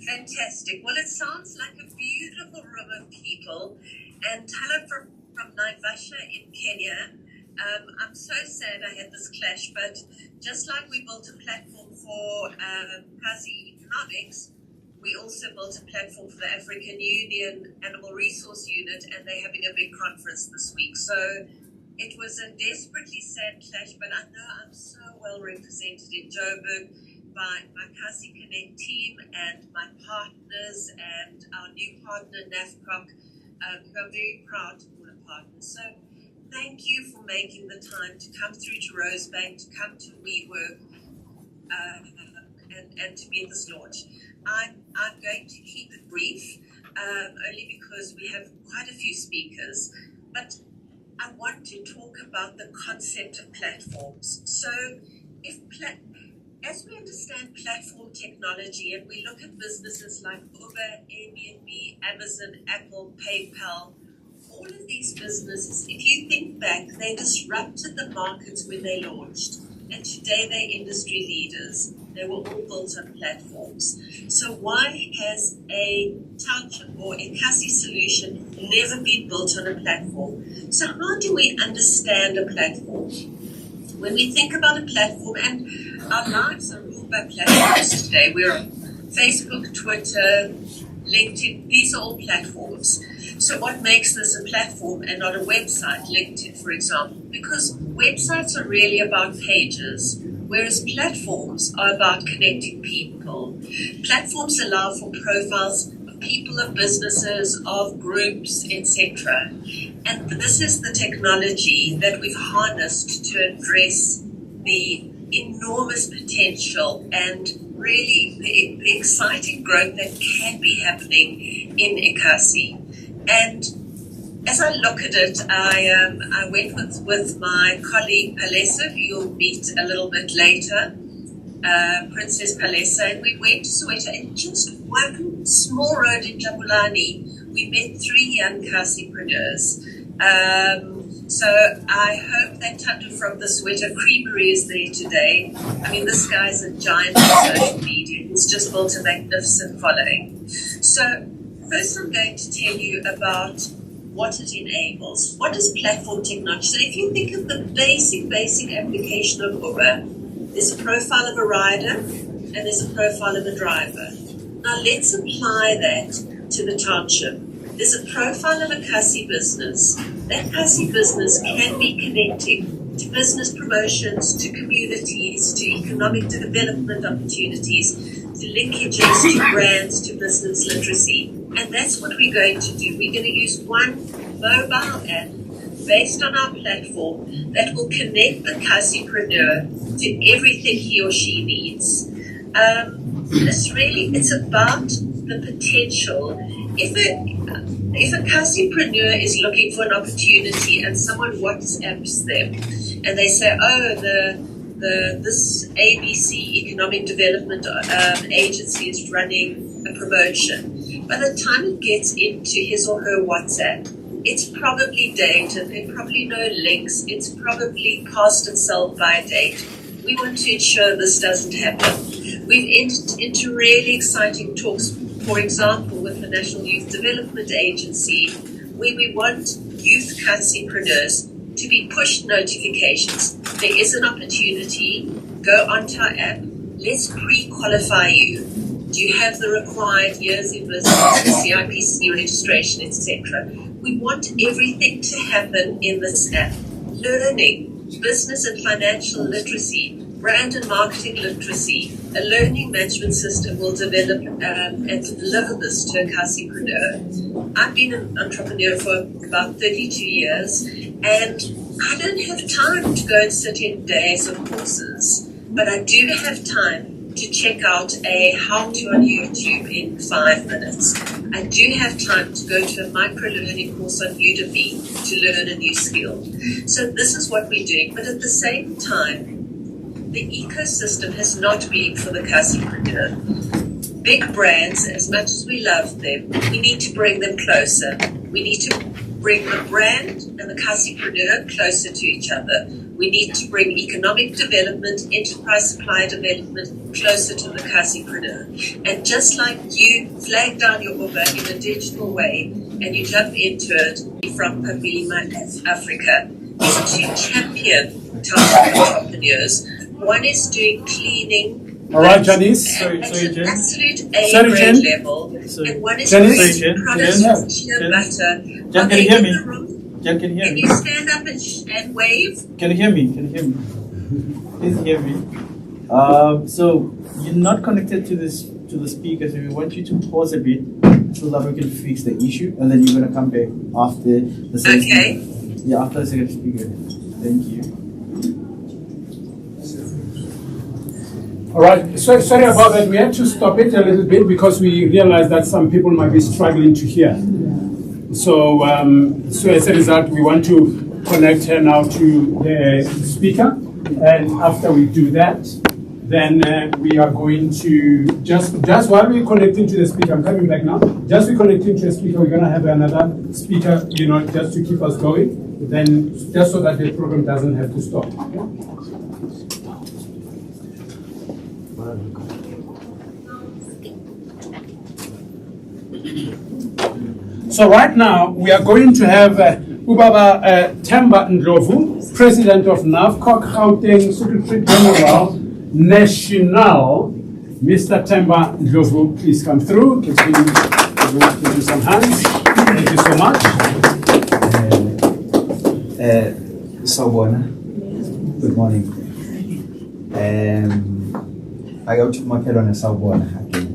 Fantastic. Well, it sounds like a beautiful room of people. And hello from Naivasha in Kenya. I'm so sad I had this clash, but just like we built a platform for KasiKonnect, we also built a platform for the African Union Animal Resource Unit, and they're having a big conference this week. So it was a desperately sad clash, but I know I'm so well represented in Joburg by my KasiKonnect team and my partners and our new partner, NAFCOC, who I'm very proud to call a partner. So thank you for making the time to come through to Rosebank, to come to WeWork, and to be at this launch. I'm going to keep it brief, only because we have quite a few speakers, but I want to talk about the concept of platforms. So as we understand platform technology and we look at businesses like Uber, Airbnb, Amazon, Apple, PayPal, all of these businesses, if you think back, they disrupted the markets when they launched. And today they're industry leaders. They were all built on platforms. So why has a township or a Kasi solution never been built on a platform? So how do we understand a platform? When we think about a platform, and our lives are ruled by platforms today. We're on Facebook, Twitter, LinkedIn. These are all platforms. So what makes this a platform and not a website, LinkedIn, for example? Because websites are really about pages, whereas platforms are about connecting people. Platforms allow for profiles of people, of businesses, of groups, etc. And this is the technology that we've harnessed to address the enormous potential and really the exciting growth that can be happening in Ekasi. And as I look at it, I went with my colleague Palesa, who you'll meet a little bit later, Princess Palesa, and we went to Soweto, and just one small road in Jabulani, we met 3 young Kasipreneurs. So I hope that Tatu from the Soweto Creamery is there today. I mean, this guy's a giant on social media. He's just built a magnificent following. So first I'm going to tell you about what it enables. What is platform technology? So if you think of the basic application of Uber, there's a profile of a rider and there's a profile of a driver. Now let's apply that to the township. There's a profile of a Kasi business. That Kasi business can be connecting to business promotions, to communities, to economic development opportunities, to linkages, to brands, to business literacy. And that's what we're going to do. We're going to use one mobile app based on our platform that will connect the Kasipreneur to everything he or she needs. It's about the potential. If a Kasipreneur is looking for an opportunity and someone WhatsApps them and they say, this ABC Economic Development Agency is running a promotion. By the time it gets into his or her WhatsApp, it's probably dated, there are probably no links, it's probably past itself by date. We want to ensure this doesn't happen. We've entered into really exciting talks, for example, with the National Youth Development Agency, where we want youth Kasipreneurs to be pushed notifications. There is an opportunity, go onto our app, let's pre-qualify you. Do you have the required years in business, CIPC registration, etc.? We want everything to happen in this app. Learning, business and financial literacy, brand and marketing literacy, a learning management system will develop and deliver this to a Kasipreneur. I've been an entrepreneur for about 32 years, and I don't have time to go and sit in days of courses, but I do have time to check out a how-to on YouTube in 5 minutes. I do have time to go to a micro-learning course on Udemy to learn a new skill. So this is what we're doing, but at the same time, the ecosystem has not been for the Kasipreneur. Big brands, as much as we love them, we need to bring them closer. We need to bring the brand and the Kasipreneur closer to each other. We need to bring economic development, enterprise supply development closer to the KasiKonnect. And just like you flag down your Uber in a digital way and you jump into it from Pamilima Africa, is to champion talented entrepreneurs. One is doing cleaning. All right, Janice. At an absolute A Sorry, grade Jen. level. Sorry. And one is Janice. doing products with sheer butter. Jen, Are can they you hear in me? the room? Jen, can you hear Can me? you stand up and wave? Can you hear me? Can you hear me? Please hear me. So you're not connected to the speaker, so we want you to pause a bit so that we can fix the issue, and then you're gonna come back after the second Okay. speaker. Yeah, after the second speaker. Thank you. All right, so sorry about that. We had to stop it a little bit because we realized that some people might be struggling to hear. So, so as a result, we want to connect her now to the speaker. And after we do that, then we are going to, just while we're connecting to the speaker, I'm coming back now. Just we're connecting to the speaker, we're going to have another speaker, just to keep us going. Then, just so that the program doesn't have to stop. So right now, we are going to have Ubaba Themba Ndlovu, President of NAVCOC Gauteng, Secretary General, National. Mr. Themba Ndlovu, please come through. Give you some hands. Thank you so much. Sawubona. Good morning. I go to Makelone Sawubona again.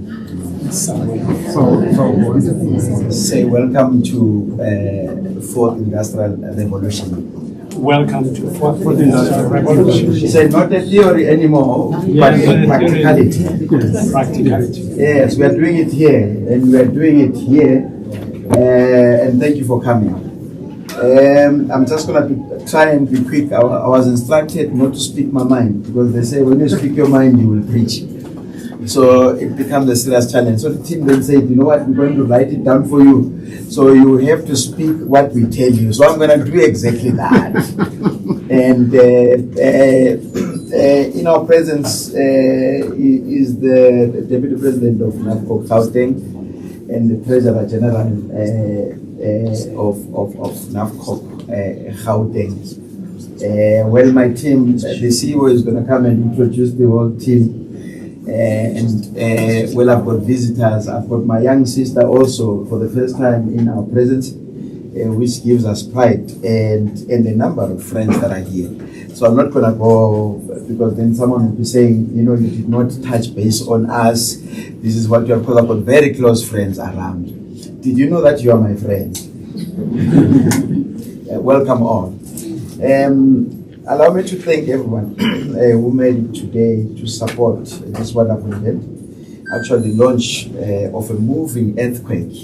Say welcome to Fourth Industrial Revolution. Welcome to Fourth Industrial Revolution. She said not a theory anymore, but practicality. Practicality. Yes, we are doing it here, and we are doing it here. And thank you for coming. I'm just going to try and be quick. I was instructed not to speak my mind, because they say when you speak your mind, you will preach. So it becomes a serious challenge. So the team then said, you know what, we're going to write it down for you. So you have to speak what we tell you. So I'm going to do exactly that. And in our presence is the Deputy President of NAVCOC Gauteng and the Treasurer General of NAVCOC Gauteng. Well, my team, the CEO is going to come and introduce the whole team. Well, I've got visitors. I've got my young sister also for the first time in our presence, which gives us pride, and a number of friends that are here. So I'm not going to go, because then someone will be saying, you did not touch base on us. This is what you have, because I've got very close friends around. Did you know that you are my friend? Welcome all. Allow me to thank everyone who made it today to support this wonderful event. Actually, the launch of a moving earthquake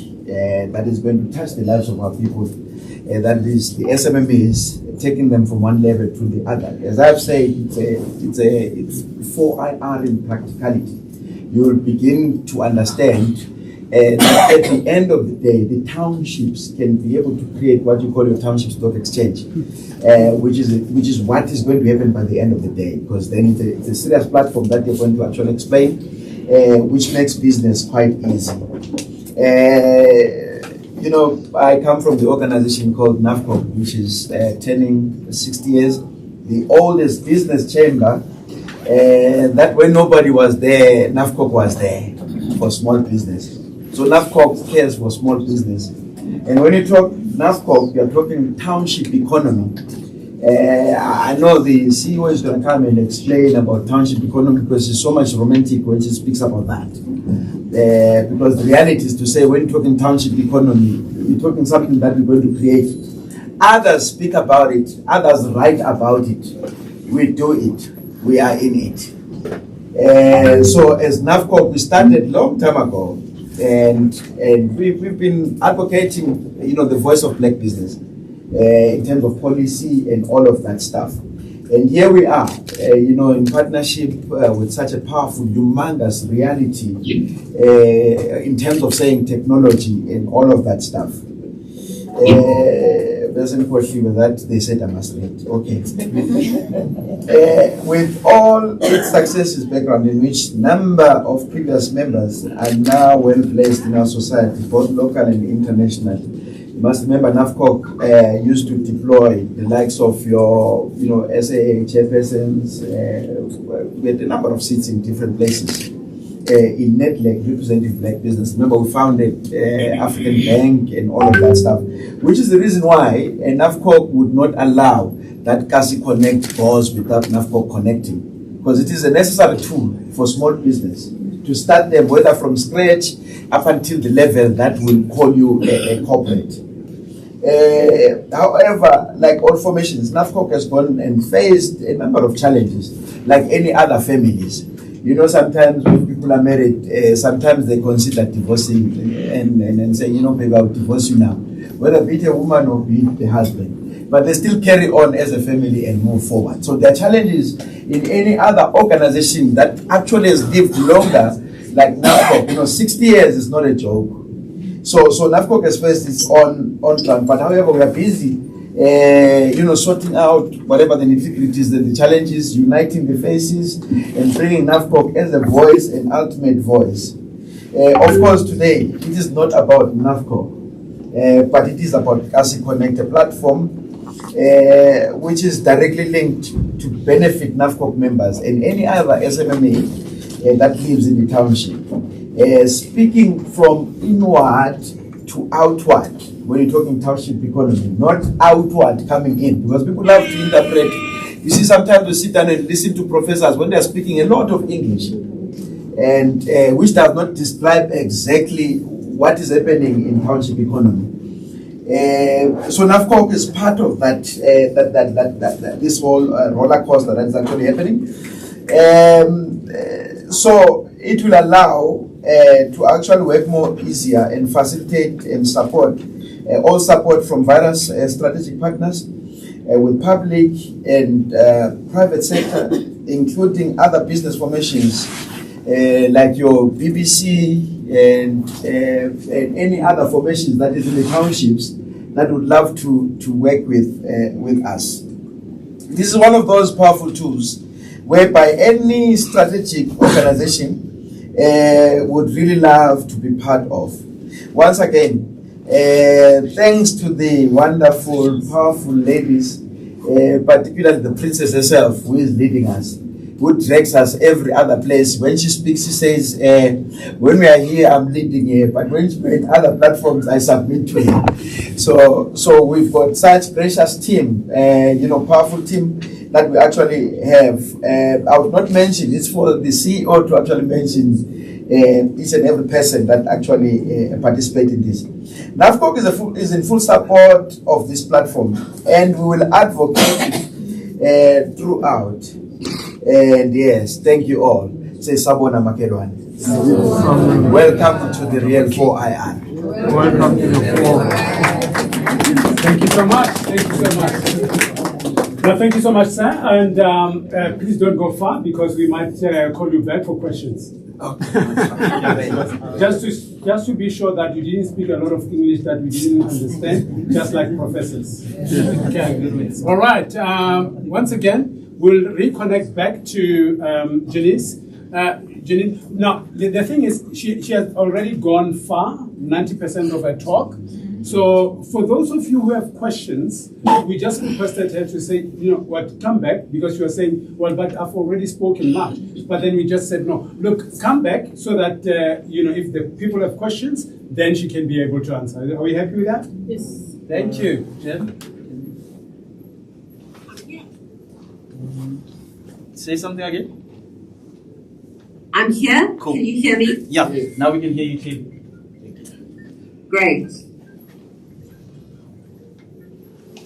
that is going to touch the lives of our people. That is the SMMEs, taking them from one level to the other. As I've said, it's 4IR in practicality. You will begin to understand that at the end of the day, the townships can be able to create what you call your township stock exchange, which is what is going to happen by the end of the day, because then it's a serious platform that you're going to actually explain, which makes business quite easy. I come from the organization called NAVCOC, which is turning 60 years, the oldest business chamber, that when nobody was there, NAVCOC was there for small business. So NAVCOC cares for small business. And when you talk NAVCOC, you're talking township economy. I know the CEO is going to come and explain about township economy, because she's so much romantic when she speaks about that. Because the reality is to say, when you're talking township economy, you're talking something that we're going to create. Others speak about it, others write about it. We do it, we are in it. So as NAVCOC, we started long time ago. And we've been advocating, the voice of black business in terms of policy and all of that stuff. And here we are, in partnership with such a powerful, humongous reality in terms of saying technology and all of that stuff. that they said I must read. Okay. With all its successes background, in which number of previous members are now well placed in our society, both local and international. You must remember NAFCOC used to deploy the likes of your, SAA chairpersons. We had a number of seats in different places. In NetLeg, representing black business. Remember, we founded African Bank and all of that stuff, which is the reason why NAFCOC would not allow that KasiKonnect goes without NAFCOC connecting, because it is a necessary tool for small business to start them, whether from scratch up until the level that will call you a corporate. However, like all formations, NAFCOC has gone and faced a number of challenges, like any other families. Sometimes when people are married, sometimes they consider divorcing and say, baby, I'll divorce you now. Whether be it a woman or be it the husband. But they still carry on as a family and move forward. So there are challenges in any other organization that actually has lived longer, like NAFCOC. 60 years is not a joke. So NAFCOC has faced its own plan. But however, we are busy sorting out whatever the nitty-gritties and the challenges, uniting the faces, and bringing NAFCOC as a voice, an ultimate voice. Of course, today, it is not about NAFCOC, but it is about KasiKonnect, a platform which is directly linked to benefit NAFCOC members and any other SMMA that lives in the township. Speaking from inward to outward, when you're talking township economy, not outward coming in, because people love to interpret. You see, sometimes we sit down and listen to professors when they're speaking a lot of English, and which does not describe exactly what is happening in township economy. So NAFCOC is part of that, this whole roller coaster that is actually happening. So it will allow to actually work more easier and facilitate and support all support from various strategic partners with public and private sector, including other business formations like your BBC and any other formations that is in the townships that would love to work with us. This is one of those powerful tools whereby any strategic organization would really love to be part of. Once again, thanks to the wonderful, powerful ladies, particularly the princess herself, who is leading us, who directs us every other place. When she speaks, she says, when we are here, I'm leading here, but when we're in other platforms, I submit to her. So we've got such precious team, powerful team that we actually have. I would not mention, it's for the CEO to actually mention each and every person that actually participate in this. NAFCOC is in full support of this platform, and we will advocate throughout. And yes, thank you all. Say Sabona Makelwane. Welcome to the Real 4IR. Welcome to the 4. Thank you so much. Thank you so much. No, thank you so much, sir. And please don't go far because we might call you back for questions. Okay. just to be sure that you didn't speak a lot of English that we didn't understand, just like professors. Okay. All right. Once again, we'll reconnect back to Janice. Janine, now the thing is, she has already gone far, 90% of her talk. So for those of you who have questions, we just requested her to say, come back, because you are saying, well, but I've already spoken much. But then we just said, no, look, come back so that, if the people have questions, then she can be able to answer. Are we happy with that? Yes. Thank you. Jen? Say something again. I'm here. Cool. Can you hear me? Yeah, now we can hear you clearly. Great.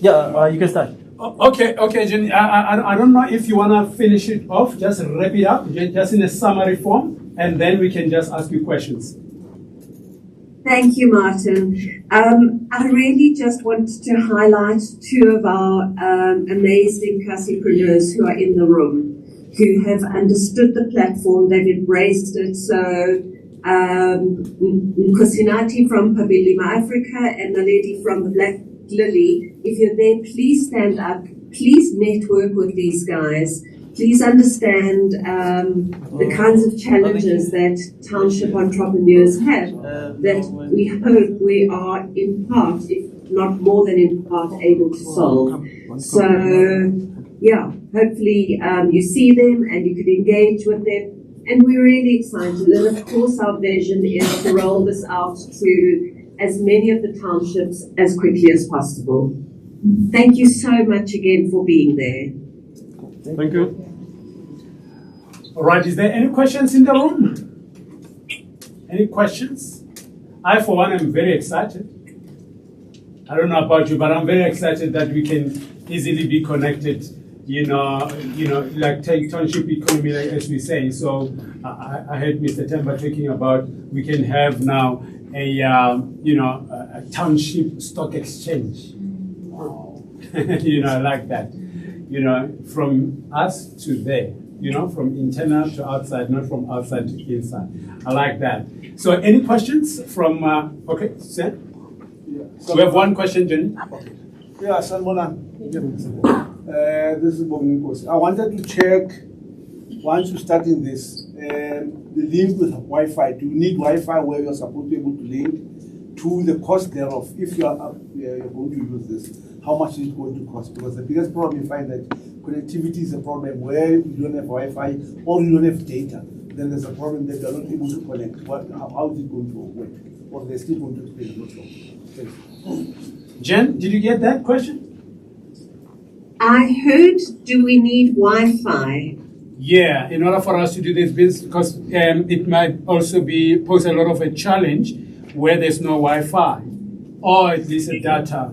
Yeah, you can start. Okay, Jenny. I don't know if you want to finish it off. Just wrap it up, just in a summary form, and then we can just ask you questions. Thank you, Martin. I really just wanted to highlight two of our amazing Kasipreneurs who are in the room, who have understood the platform, they've embraced it. So, Nkosinati from Pabilima Africa and the lady from the Black Lily if you're there, please stand up. Please network with these guys. Please understand the kinds of challenges that township entrepreneurs have, that we hope we are in part, if not more than in part, able to solve. So, yeah, hopefully you see them and you could engage with them. And we're really excited. And of course, our vision is to roll this out to as many of the townships as quickly as possible. Thank you so much again for being there. Thank you. All right, is there any questions in the room? Any questions? I, for one, am very excited. I don't know about you, but I'm very excited that we can easily be connected, like township economy, like, as we say. So I heard Mr. Temba talking about we can have now a township stock exchange. Wow. I like that. From us to there. From internal to outside, not from outside to inside. I like that. So, any questions from? Okay, Sam. Yeah. So we have one question, Jenny. Yeah, Salmona. This is Bongos. I wanted to check, once you start in this, the link with Wi-Fi. Do you need Wi-Fi where you're supposed to be able to link to the cost thereof? If you're going to use this, how much is it going to cost? Because the biggest problem you find that connectivity is a problem where you don't have Wi-Fi or you don't have data. Then there's a problem that you're not able to connect. How is it going to work? Or they're still going to explain it. Jen, did you get that question? I heard, do we need Wi-Fi? Yeah, in order for us to do this business, because it might also pose a lot of a challenge where there's no Wi-Fi or at least a data.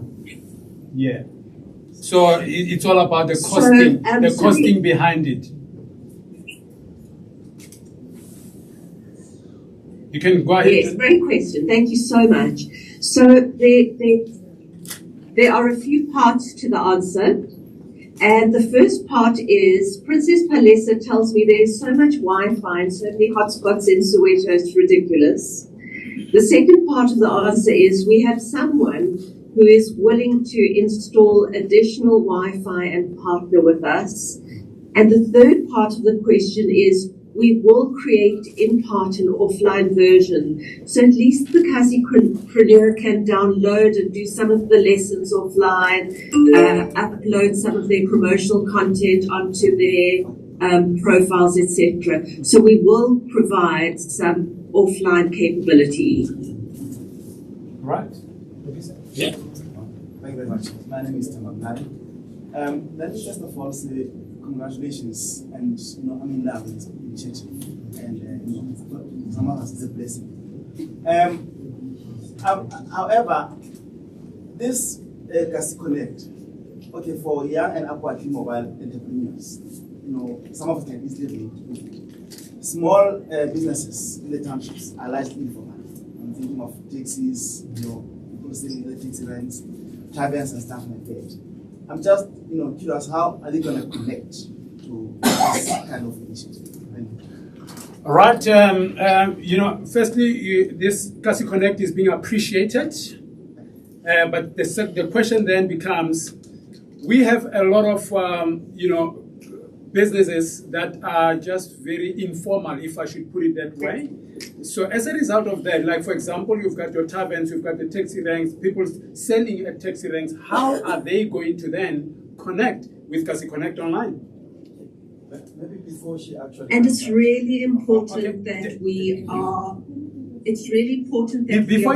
Yeah. So it's all about the costing, costing behind it. You can go ahead. Yes, great question. Thank you so much. So there are a few parts to the answer. And the first part is, Princess Palesa tells me there's so much Wi-Fi and so many hotspots in Soweto, it's ridiculous. The second part of the answer is we have someone who is willing to install additional Wi-Fi and partner with us. And the third part of the question is we will create in part an offline version. So at least the KasiKonnect can download and do some of the lessons offline, upload some of their promotional content onto their profiles, etc. So we will provide some offline capability. Right. Yeah. Thank you very much. My name is Tamapani. Let me first of all say congratulations, and I'm in love with this initiative, and some of us is a blessing. However, this KasiKonnect, okay, for young and upwardly mobile entrepreneurs, some of us can easily relate. Small businesses in the townships are largely informal. I'm thinking of taxis, people selling the taxi rents, taverns and stuff like that. I'm just, curious, how are they going to connect to this kind of initiative? Thank you. All right. Firstly, this KasiKonnect is being appreciated. But the question then becomes, we have a lot of, businesses that are just very informal, if I should put it that way. So as a result of that, like for example, you've got your taverns, you've got the taxi ranks, people selling at taxi ranks. How are they going to then connect with KasiKonnect online? Maybe before she actually. And it's really important that we are. It's really important that before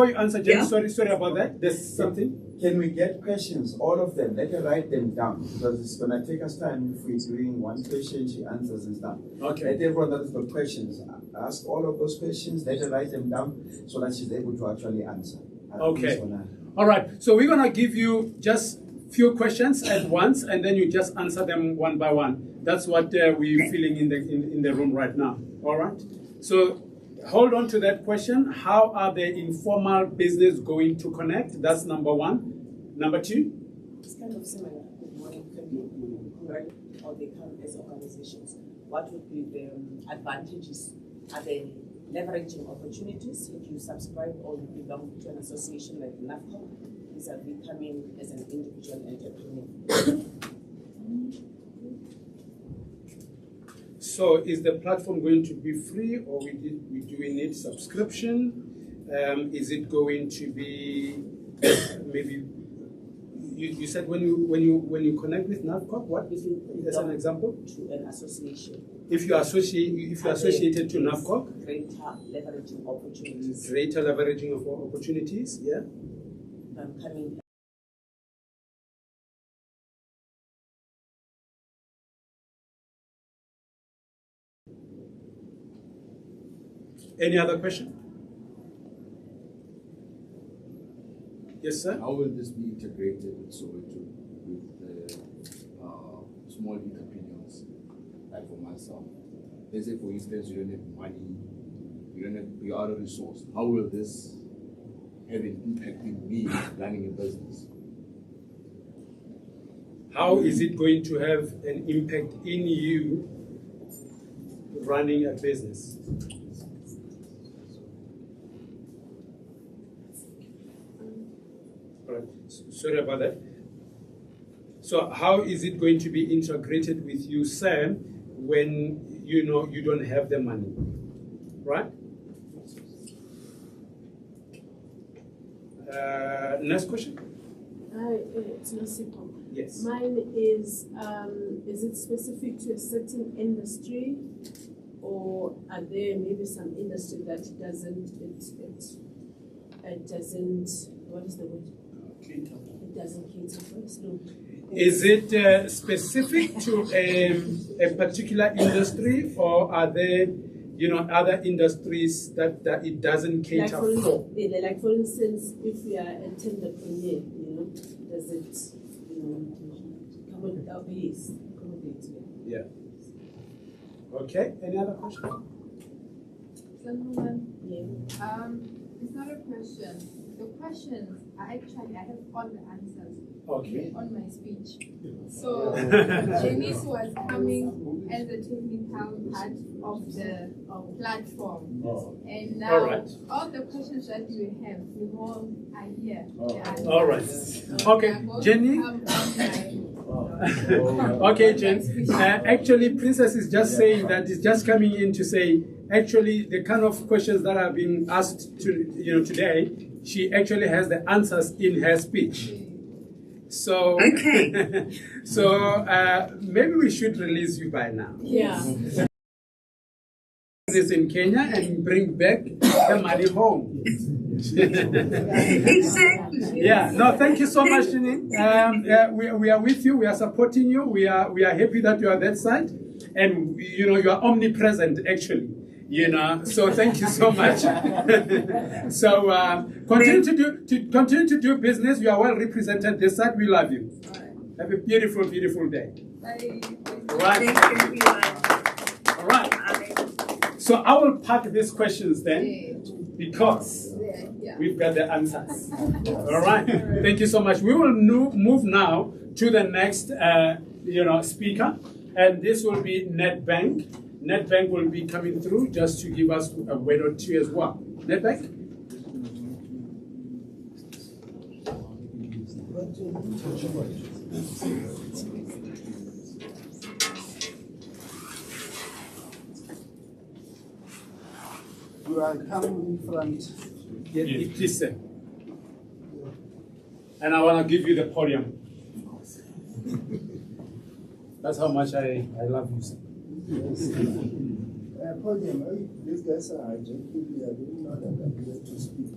you answer, Jen, Yeah. sorry about that. There's something. Can we get questions, all of them? Let her write them down, because it's going to take us time if we're doing one question, she answers and stuff. Okay. Let everyone that's got questions, ask all of those questions, let her write them down so that she's able to actually answer. Okay. All right. So we're going to give you just few questions at once, and then you just answer them one by one. That's what we're feeling in the room right now. All right. So hold on to that question. How are the informal business going to connect? That's number one. Number two? It's kind of similar with what it can be, right? Or they come as organizations. What would be the advantages? Are they leveraging opportunities if you subscribe or you belong to an association like NAFCO? vis-a-vis coming as an individual entrepreneur? So is the platform going to be free, or do we need subscription? Is it going to be maybe? You said when you connect with NAVCOP, what is it as an example? To an association. If you associated to NAVCOP, Greater leveraging opportunities. greater leveraging of opportunities, yeah. Coming. Any other question? Yes, sir. How will this be integrated with Soweto, with the small entrepreneurs, like for myself? Let's say, for instance, you don't have money, you are a resource. How will this have an impact in me running a business? How is it going to have an impact in you running a business? Right. Sorry about that. So how is it going to be integrated with you, Sam, when you don't have the money, right? Next question. It's not simple. Yes. Mine is it specific to a certain industry, or are there maybe some industry that doesn't, what is the word? It doesn't cater for us. No. Is it specific to a particular industry, or are there, other industries that it doesn't cater for? Like for instance, if we are a tenderpreneur, does it, accommodate? Yeah. Okay. Any other question? Yeah. It's not a question. The questions are actually, I have all the answers on my speech. So Janice was coming as a technical part of the platform. And now all the questions that you have, you all are here. All right. Okay, Jenny. Okay, Jen. Actually, Princess is just saying that it's just coming in to say, actually, the kind of questions that are being asked today, she actually has the answers in her speech. So, Okay. So maybe we should release you by now. Yeah. This in Kenya and bring back the money home. Exactly. Yeah. No, thank you so much, Janine. We are with you. We are supporting you. We are happy that you are that side, and you are omnipresent actually. So thank you so much. So continue to do business. You are well represented this side. We love you. Have a beautiful, beautiful day. Bye. Right. All right. So I will pack these questions then, because we've got the answers. All right. Thank you so much. We will move now to the next speaker, and this will be NetBank. NetBank will be coming through just to give us a word or two as well. NetBank? You are coming in front. Yeah, please, sir. And I want to give you the podium. That's how much I love you, sir. Yes. Podium, these guys are hijacking. I didn't know that I'm here to speak.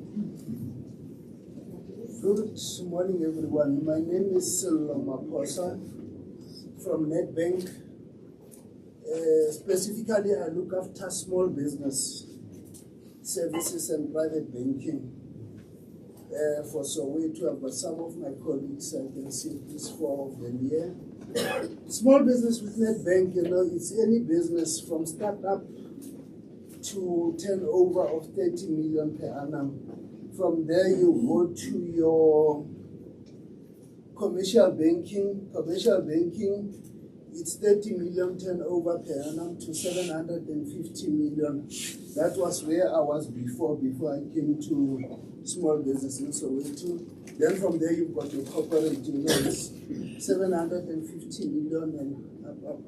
Good morning, everyone. My name is Silo Maposa from NetBank. Specifically, I look after small business services and private banking for Soweto. I've got some of my colleagues. I can see these 4 of them here. Small business with NetBank, it's any business from startup to turnover of 30 million per annum. From there, you go to your commercial banking. Commercial banking, it's 30 million turnover per annum to 750 million. That was where I was before I came to small business in Soweto. Then from there you've got your corporate, it's 750 million and up.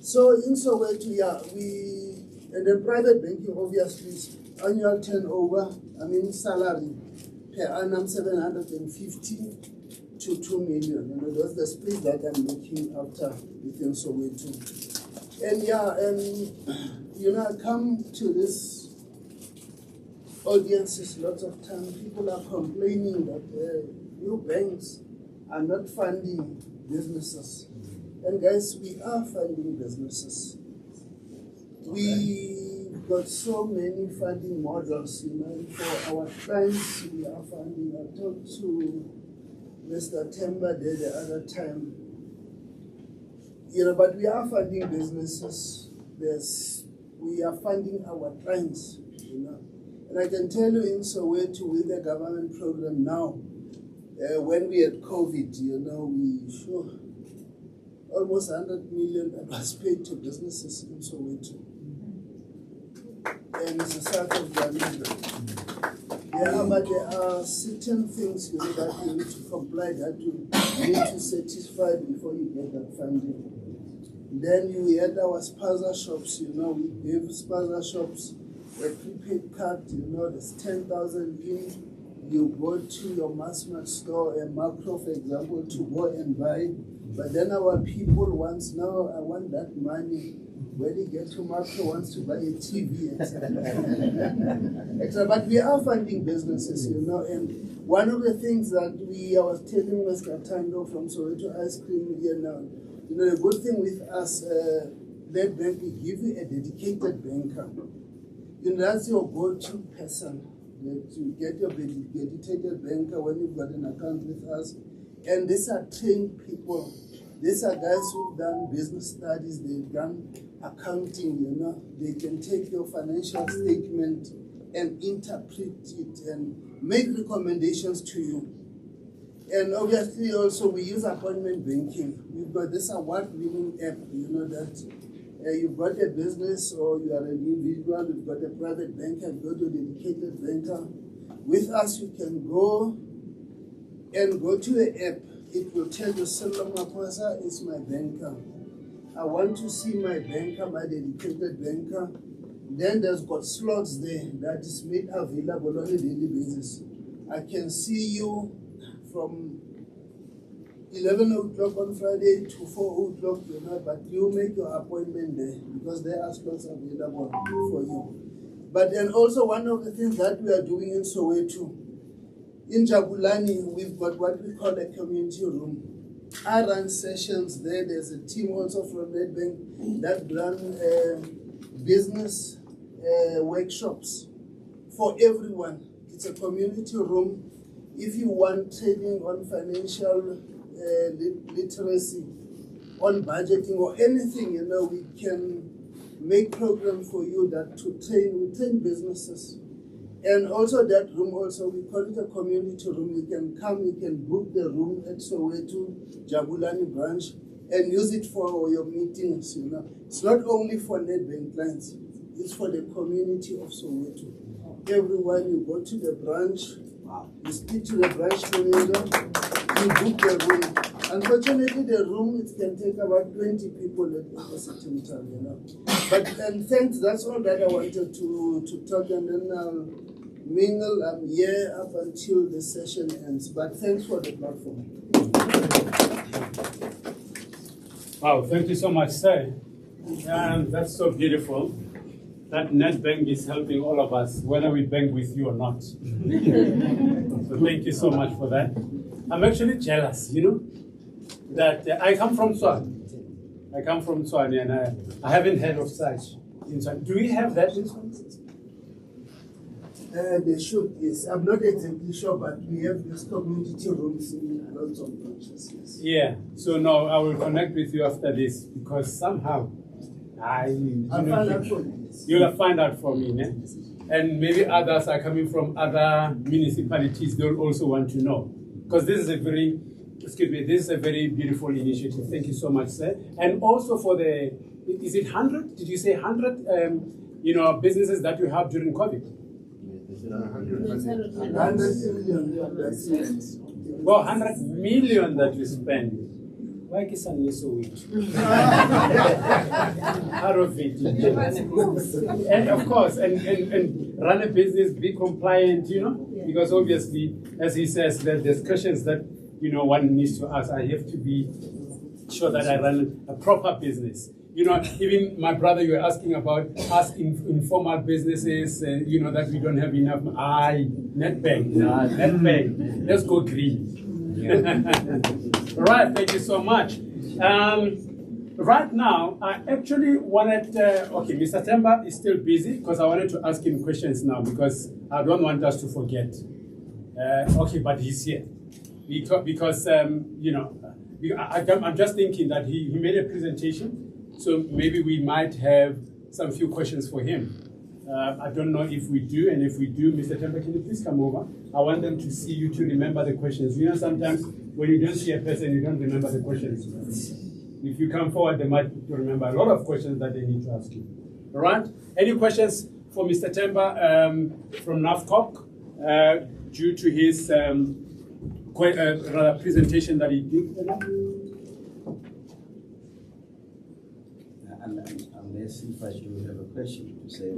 So in Soweto, and then private banking obviously is annual turnover, salary per annum 750 to 2 million. That's the split that I'm looking after within Soweto. And I come to this audiences lots of time. People are complaining that new banks are not funding businesses. And guys, we are funding businesses. We've got so many funding models, for our clients. We are funding. I talked to Mr. Temba there the other time. But we are funding businesses. We are funding our clients, And I can tell you in Soweto with the government program now, when we had COVID, we almost 100 million that was paid to businesses in Soweto. And it's a sort of but there are certain things that you need to comply, that you need to satisfy before you get that funding. Then we had our spaza shops, we gave spaza shops a prepaid card, there's 10,000 in. You go to your mass store, a macro, for example, to go and buy. But then our people wants, now I want that money. When you get to macro, wants to buy a TV, etc. But we are funding businesses, and one of the things that I was telling Mr. Tando from Soweto Ice Cream here now, the good thing with us, that bank, we give you a dedicated banker. That's your go-to person. That you get your dedicated banker when you've got an account with us. And these are trained people. These are guys who've done business studies, they've done accounting, They can take your financial statement and interpret it and make recommendations to you. And obviously also we use appointment banking. We've got this award-winning app, that you've got a business or you are an individual, you've got a private banker, you've got your dedicated banker. With us, you can go to the app. It will tell you, Sello Makwasa is my banker. I want to see my banker, my dedicated banker. Then there's got slots there that is made available on a daily basis. I can see you from 11 o'clock on Friday to 4 o'clock, but you make your appointment there because there are slots available for you. But then also one of the things that we are doing in Soweto, in Jabulani, we've got what we call a community room. I run sessions there. There's a team also from Nedbank that run business workshops for everyone. It's a community room. If you want training on financial literacy, on budgeting or anything, we can make programs for you that we train businesses. And also that room also, we call it a community room. You can come, you can book the room at Soweto, Jabulani branch, and use it for your meetings, It's not only for Nedbank clients, it's for the community of Soweto. Everyone, you go to the branch, you speak to the branch manager, you book the room. Unfortunately, the room, it can take about 20 people at a certain time, But thanks, that's all that I wanted to talk, and then I'll mingle. I'm here up until the session ends. But thanks for the platform. Wow, thank you so much, sir. That's so beautiful. That Nedbank is helping all of us, whether we bank with you or not. So thank you so much for that. I'm actually jealous, that I come from Tswane. And I haven't heard of such in Tswane. Do we have that in Tswane? They should, yes. I'm not exactly sure, but we have these community rooms in lots of branches, yes. Yeah, so no, I will connect with you after this because somehow I'll find out for you. You'll find out for me, né? And maybe others are coming from other municipalities, they'll also want to know. Because this is a very beautiful initiative. Thank you so much, sir. And also for is it 100? Did you say 100, businesses that you have during COVID? Well, 100 million that we spend. Why is it so weak? Out of it. And of course, and run a business, be compliant, because obviously, as he says, there's questions that, one needs to ask. I have to be sure that I run a proper business. Even my brother, you were asking about us informal businesses, that we don't have enough. Netbank. Let's go green. All right, thank you so much. Right now, I actually wanted, Mr. Temba is still busy because I wanted to ask him questions now because I don't want us to forget. But he's here. Because I'm just thinking that he made a presentation. So maybe we might have some few questions for him. I don't know if we do, and if we do, Mr. Temba, can you please come over? I want them to see you to remember the questions. Sometimes when you don't see a person, you don't remember the questions. If you come forward, they might remember a lot of questions that they need to ask you. All right? Any questions for Mr. Temba from NAFCOC due to his presentation that he did? Unless if I do have a question to say,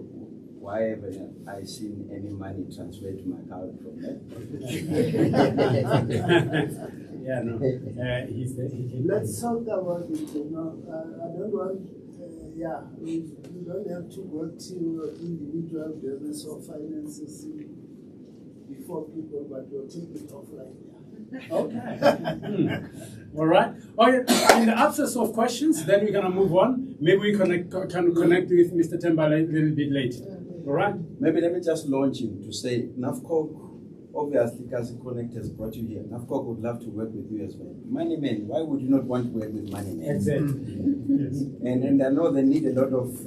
why haven't I seen any money transferred to my account from that? Let's talk about it. I don't want. We don't have to go to individual business or finances before people, but we'll take it offline. Okay. All right. In the absence of questions, then we're going to move on. Maybe we can connect with Mr. Temba a little bit later. All right. Maybe let me just launch him to say, NAFCOC, obviously KasiKonnect has brought you here. NAFCOC would love to work with you as well. Money men, why would you not want to work with money men? Exactly. Yes. And I know they need a lot of,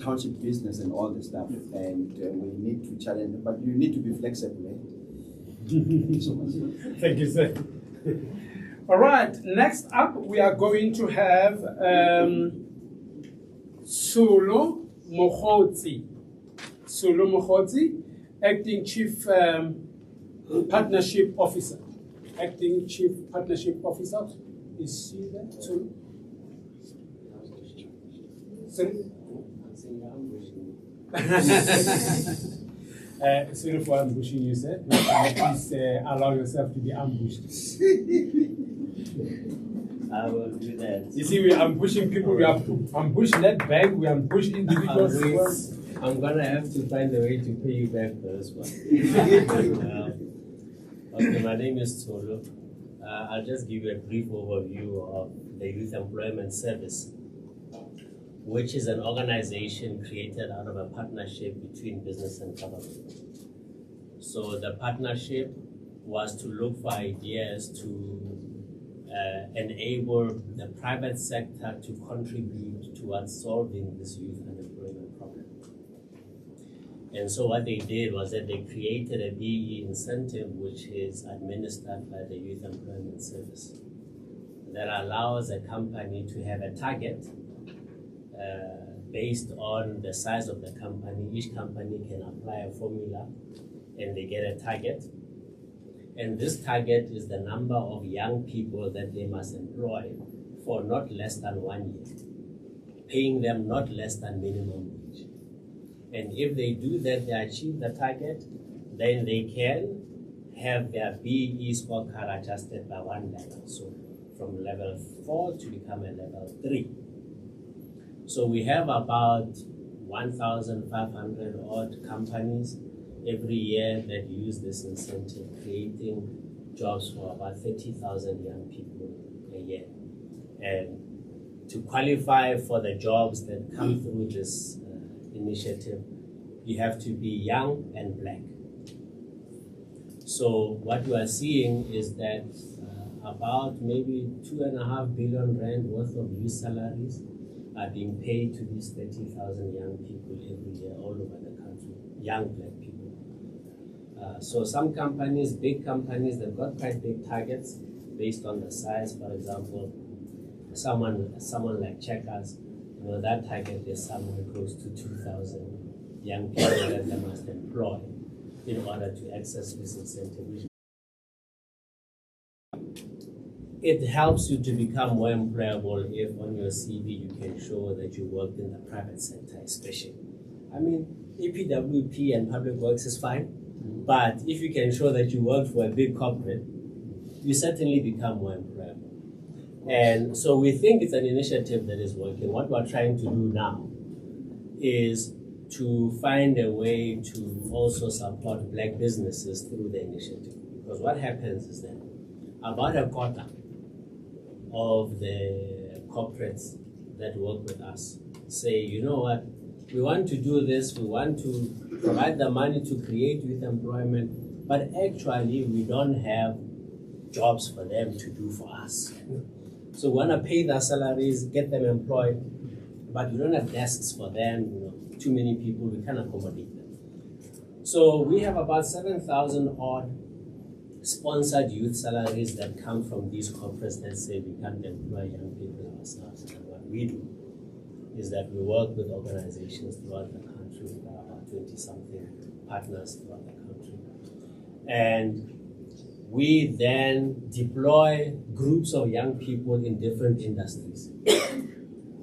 township business and all the stuff. And we need to challenge them, but you need to be flexible. Thank you so much. Thank you, sir. All right, next up we are going to have Solo Mokhotsi. Solo Mokhotsi, Acting Chief Partnership Officer. Acting Chief Partnership Officer. Is she there? Solo? Sorry? Sorry for ambushing you, sir. Please allow yourself to be ambushed. I will do that. You see, we are ambushing people, we ambush Netbank, we ambush individuals. I'm going to have to find a way to pay you back for this one. Okay, my name is Tolo. I'll just give you a brief overview of the Youth Employment Service, which is an organization created out of a partnership between business and government. So the partnership was to look for ideas to enable the private sector to contribute towards solving this youth unemployment problem. And so what they did was that they created a BE incentive, which is administered by the Youth Employment Service, that allows a company to have a target based on the size of the company. Each company can apply a formula and they get a target. And this target is the number of young people that they must employ for not less than 1 year, paying them not less than minimum wage. And if they do that, they achieve the target, then they can have their BE scorecard adjusted by 1 level. So from level 4 to become a level 3. So we have about 1,500 odd companies every year that use this incentive, creating jobs for about 30,000 young people a year. And to qualify for the jobs that come through this initiative, you have to be young and black. So what we are seeing is that about maybe 2.5 billion rand worth of youth salaries are being paid to these 30,000 young people every year all over the country, young black people. So some companies, big companies, they've got quite big targets based on the size. For example, someone like Checkers, that target is somewhere close to 2,000 young people that they must employ in order to access this incentive. It helps you to become more employable if on your CV you can show that you worked in the private sector, especially. I mean, EPWP and public works is fine, but if you can show that you worked for a big corporate, you certainly become more employable. And so we think it's an initiative that is working. What we're trying to do now is to find a way to also support black businesses through the initiative. Because what happens is that about a quarter of the corporates that work with us say, you know what, we want to do this, we want to provide the money to create youth employment, but actually we don't have jobs for them to do for us. So we want to pay their salaries, get them employed, but we don't have desks for them, too many people, we can't accommodate them. So we have about 7,000 odd sponsored youth salaries that come from these corporates that say we can't employ young people ourselves. And what we do is that we work with organizations throughout the country, with about 20-something partners throughout the country. And we then deploy groups of young people in different industries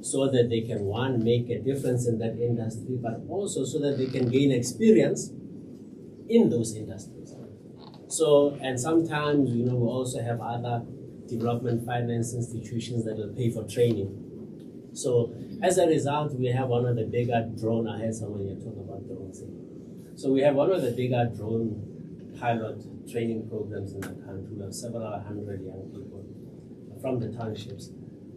so that they can, one, make a difference in that industry, but also so that they can gain experience in those industries. So, and sometimes, we also have other development finance institutions that will pay for training. So, as a result, we have one of the bigger drone, I heard someone here talk about drones. So we have one of the bigger drone pilot training programs in the country. We have several hundred young people from the townships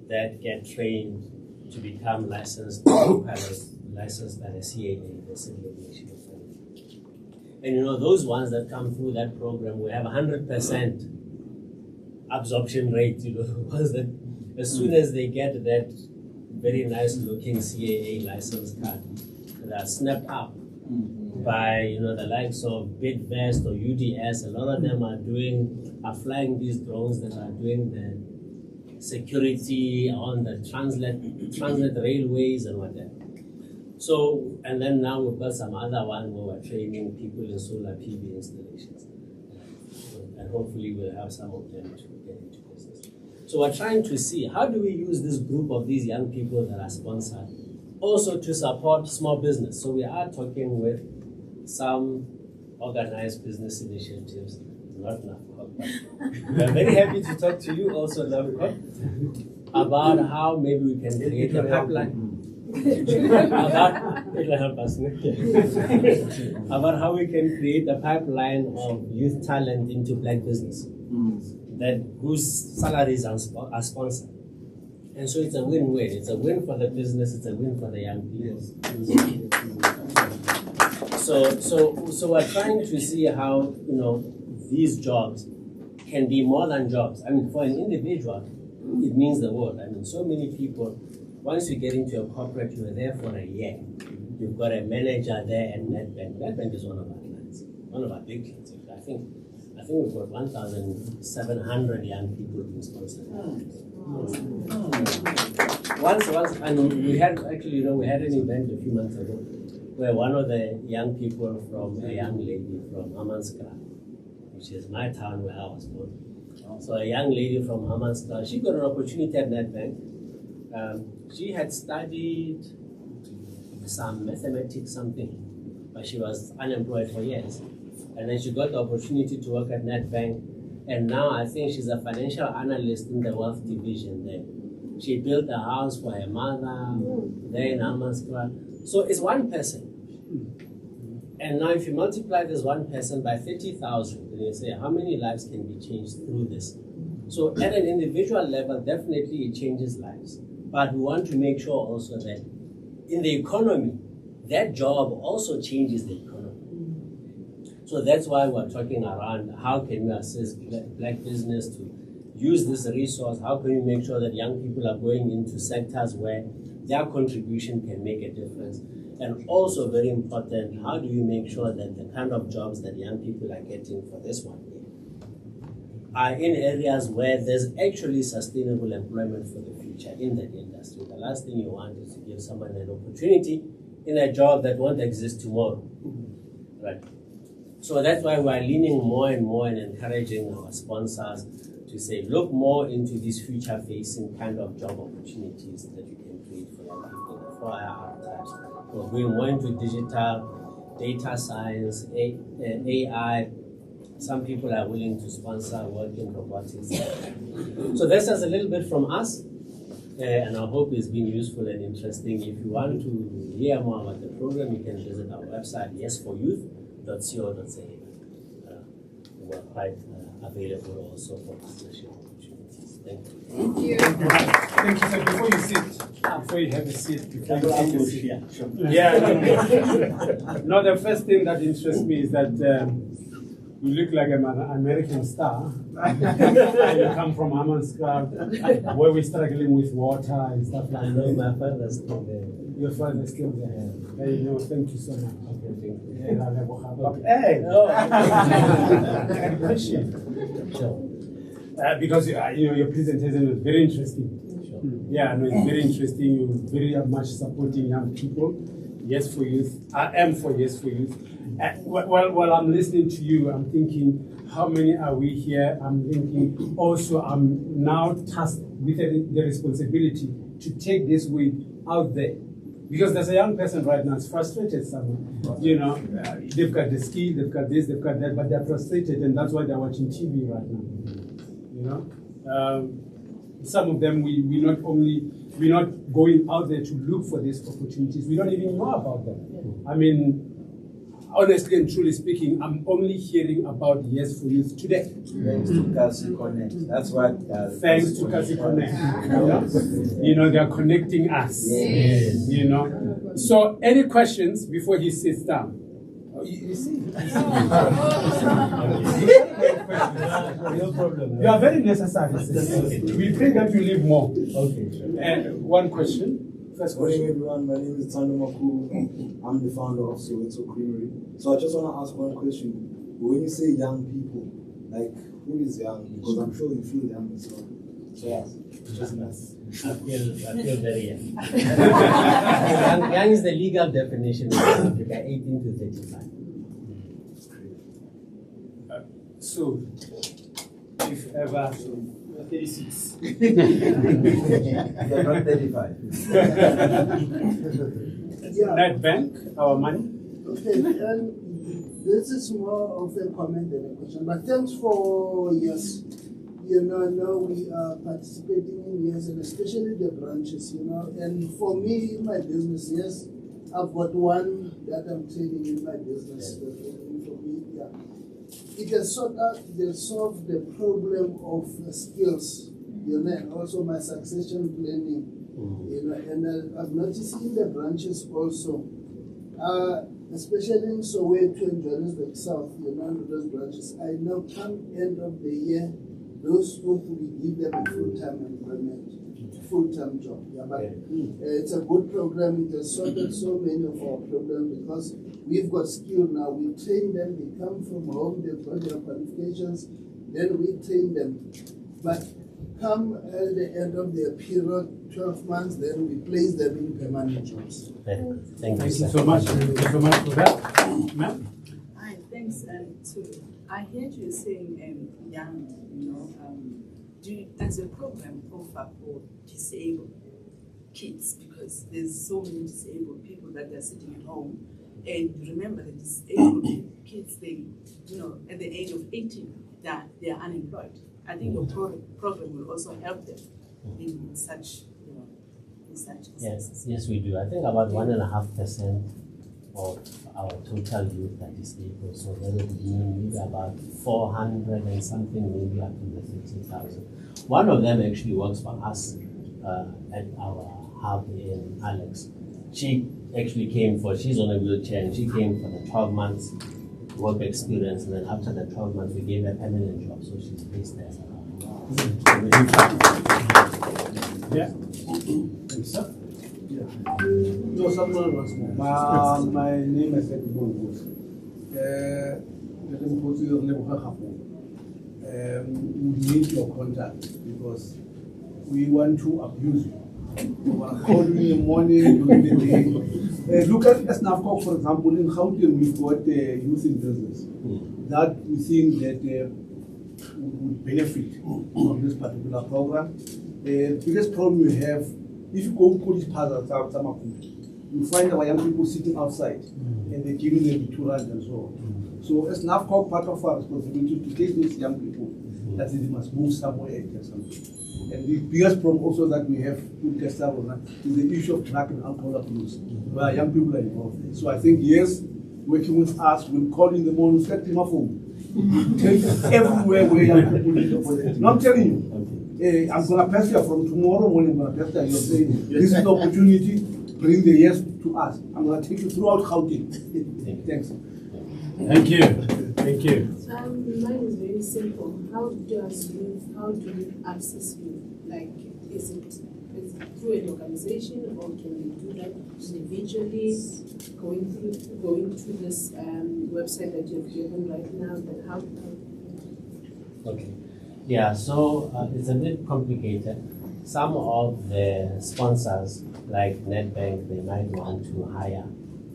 that get trained to become licensed pilots, licensed by the CAA, the Civil Aviation Authority. And those ones that come through that program, we have 100% absorption rate, ones that as soon as they get that very nice looking CAA license card, they are snapped up by the likes of Bidvest or UDS. A lot of them are flying these drones that are doing the security on the transit railways and whatever. So, and then now we've got some other one where we're training people in solar PV installations. And hopefully we'll have some of them to get into business. So we're trying to see how do we use this group of these young people that are sponsored also to support small business. So we are talking with some organized business initiatives, not NAFCOC, but we're very happy to talk to you also, NAFCOC, about how maybe we can create a pipeline. It'll help us. About how we can create a pipeline of youth talent into black business whose salaries are sponsored. And so it's a win-win. It's a win for the business, it's a win for the young people. So we're trying to see how these jobs can be more than jobs. I mean, for an individual, it means the world. I mean, so many people, once you get into a corporate, you're there for a year. You've got a manager there at NetBank. NetBank is one of our clients, one of our big clients. I think we've got 1,700 young people being sponsored. Once, and we had an event a few months ago where one of the young people from a young lady from Hammanskraal, which is my town where I was born. So a young lady from Hammanskraal, she got an opportunity at NetBank. She had studied some mathematics something, but she was unemployed for years. And then she got the opportunity to work at NetBank, and now I think she's a financial analyst in the wealth division there. She built a house for her mother there in Hammanskraal. So it's one person. And now if you multiply this one person by 30,000, then you say, how many lives can be changed through this? So at an individual level, definitely it changes lives. But we want to make sure also that in the economy, that job also changes the economy. So that's why we're talking around how can we assist black business to use this resource, how can we make sure that young people are going into sectors where their contribution can make a difference. And also very important, how do you make sure that the kind of jobs that young people are getting for this 1 year are in areas where there's actually sustainable employment for the future in that industry. The last thing you want is to give someone an opportunity in a job that won't exist tomorrow. Right. So that's why we're leaning more and more and encouraging our sponsors to say, look more into these future-facing kind of job opportunities that you can create for young people, for our archetypes. We're going more into digital, data science, AI. Some people are willing to sponsor work in robotics. So this is a little bit from us, and I hope it's been useful and interesting. If you want to hear more about the program, you can visit our website, yesforyouth.co.za. We're quite available also for partnership opportunities. Thank you. Thank you. Thank you. So before you have a seat, before you take a seat. Yeah. No, the first thing that interests me is that you look like an American star. And you come from Hammanskraal, where we're struggling with water and stuff like that. I know my father's still there. Your father's still there. There you go. Thank you so much. Okay, thank you. Hey! Oh. Sure. Because your presentation was very interesting. Sure. Yeah, no, it's very interesting. You're very much supporting young people. Yes for Youth. I am for Yes for Youth. While I'm listening to you, I'm thinking, how many are we here? I'm thinking also I'm now tasked with the responsibility to take this week out there. Because there's a young person right now, is frustrated somewhere. They've got the skill, they've got this, they've got that, but they're frustrated, and that's why they're watching TV right now. Some of them, we're not going out there to look for these opportunities. We don't even know about them. I mean, honestly and truly speaking, I'm only hearing about Yes for Youth today. Thanks to KasiKonnect. That's what. Thanks to KasiKonnect. They're connecting us. Yes. So, any questions before he sits down? You see? No problem. You are very necessary. We pray that you live more. Okay. One question. First Good morning, question. everyone. My name is Tando Maku. I'm the founder of Soweto Creamery. So I just want to ask one question. When you say young people, like who is young? Because I'm sure you feel young as well. So yeah, just nice. I feel very young. Young is the legal definition in South Africa, 18 to 35. So, if ever, 36. You're not 35. Yeah. Bank, our money. Okay, and this is more of a comment than a question, but thanks for yes. Now we are participating in yes, and especially the branches, and for me in my business, yes, I've got one that I'm training in my business. For me, yeah. It has solved the problem of skills, and also my succession planning, and I've noticed in the branches also, especially in Soweto and Johannesburg South, those branches, I know come end of the year, those people we give them a full-time employment, full-time job. Yeah, but it's a good program. It has sorted so many of our problems because we've got skill now. We train them. They come from home. They've got their qualifications. Then we train them. But come at the end of their period, 12 months, then we place them in permanent jobs. Thank you so much. Thank you so much for that. Ma'am? Hi, thanks. I heard you saying young, there's a program offered for disabled kids because there's so many disabled people that they're sitting at home. And remember, the disabled kids, they, at the age of 18, that they are unemployed. I think your program will also help them in such, Yes, we do. I think about 1.5% of our total youth are disabled. So that would mean maybe about 400 and something, maybe up to the 50,000. One of them actually works for us at our hub in Alex. She actually she's on a wheelchair, and she came for the 12 months work experience, and then after the 12 months, we gave her a permanent job, so she's based there. Yeah. My name is Edmond. We need your contact because we want to abuse you. You are calling in the morning, during the day. Look at SNAFCOG, for example, in Gauteng, we've got youth in business that we think that would benefit from this particular program. The biggest problem we have, if you go to police paths, you find our young people sitting outside and they're giving them the 2 rands and so on. So as NAFCOG, part of our responsibility to take these young people that they must move somewhere and get something. And the biggest problem also that we have with Tesla is the issue of drug and alcohol abuse, where young people are involved. So I think, yes, working with us, we'll call in the morning, set them up home. Take everywhere where young people need opportunity. No, I'm telling you, I'm going to pass you from tomorrow morning, I'm going to pass you. You're saying, this is the opportunity, bring the yes to us. I'm going to take you throughout Gauteng. Thanks. Thank you. Thank you. So mine is very simple. How do we access you? Like, is it through an organization, or can we do that individually? Going through this website that you've given right now. Then how? Okay. Yeah. So it's a bit complicated. Some of the sponsors, like Nedbank, they might want to hire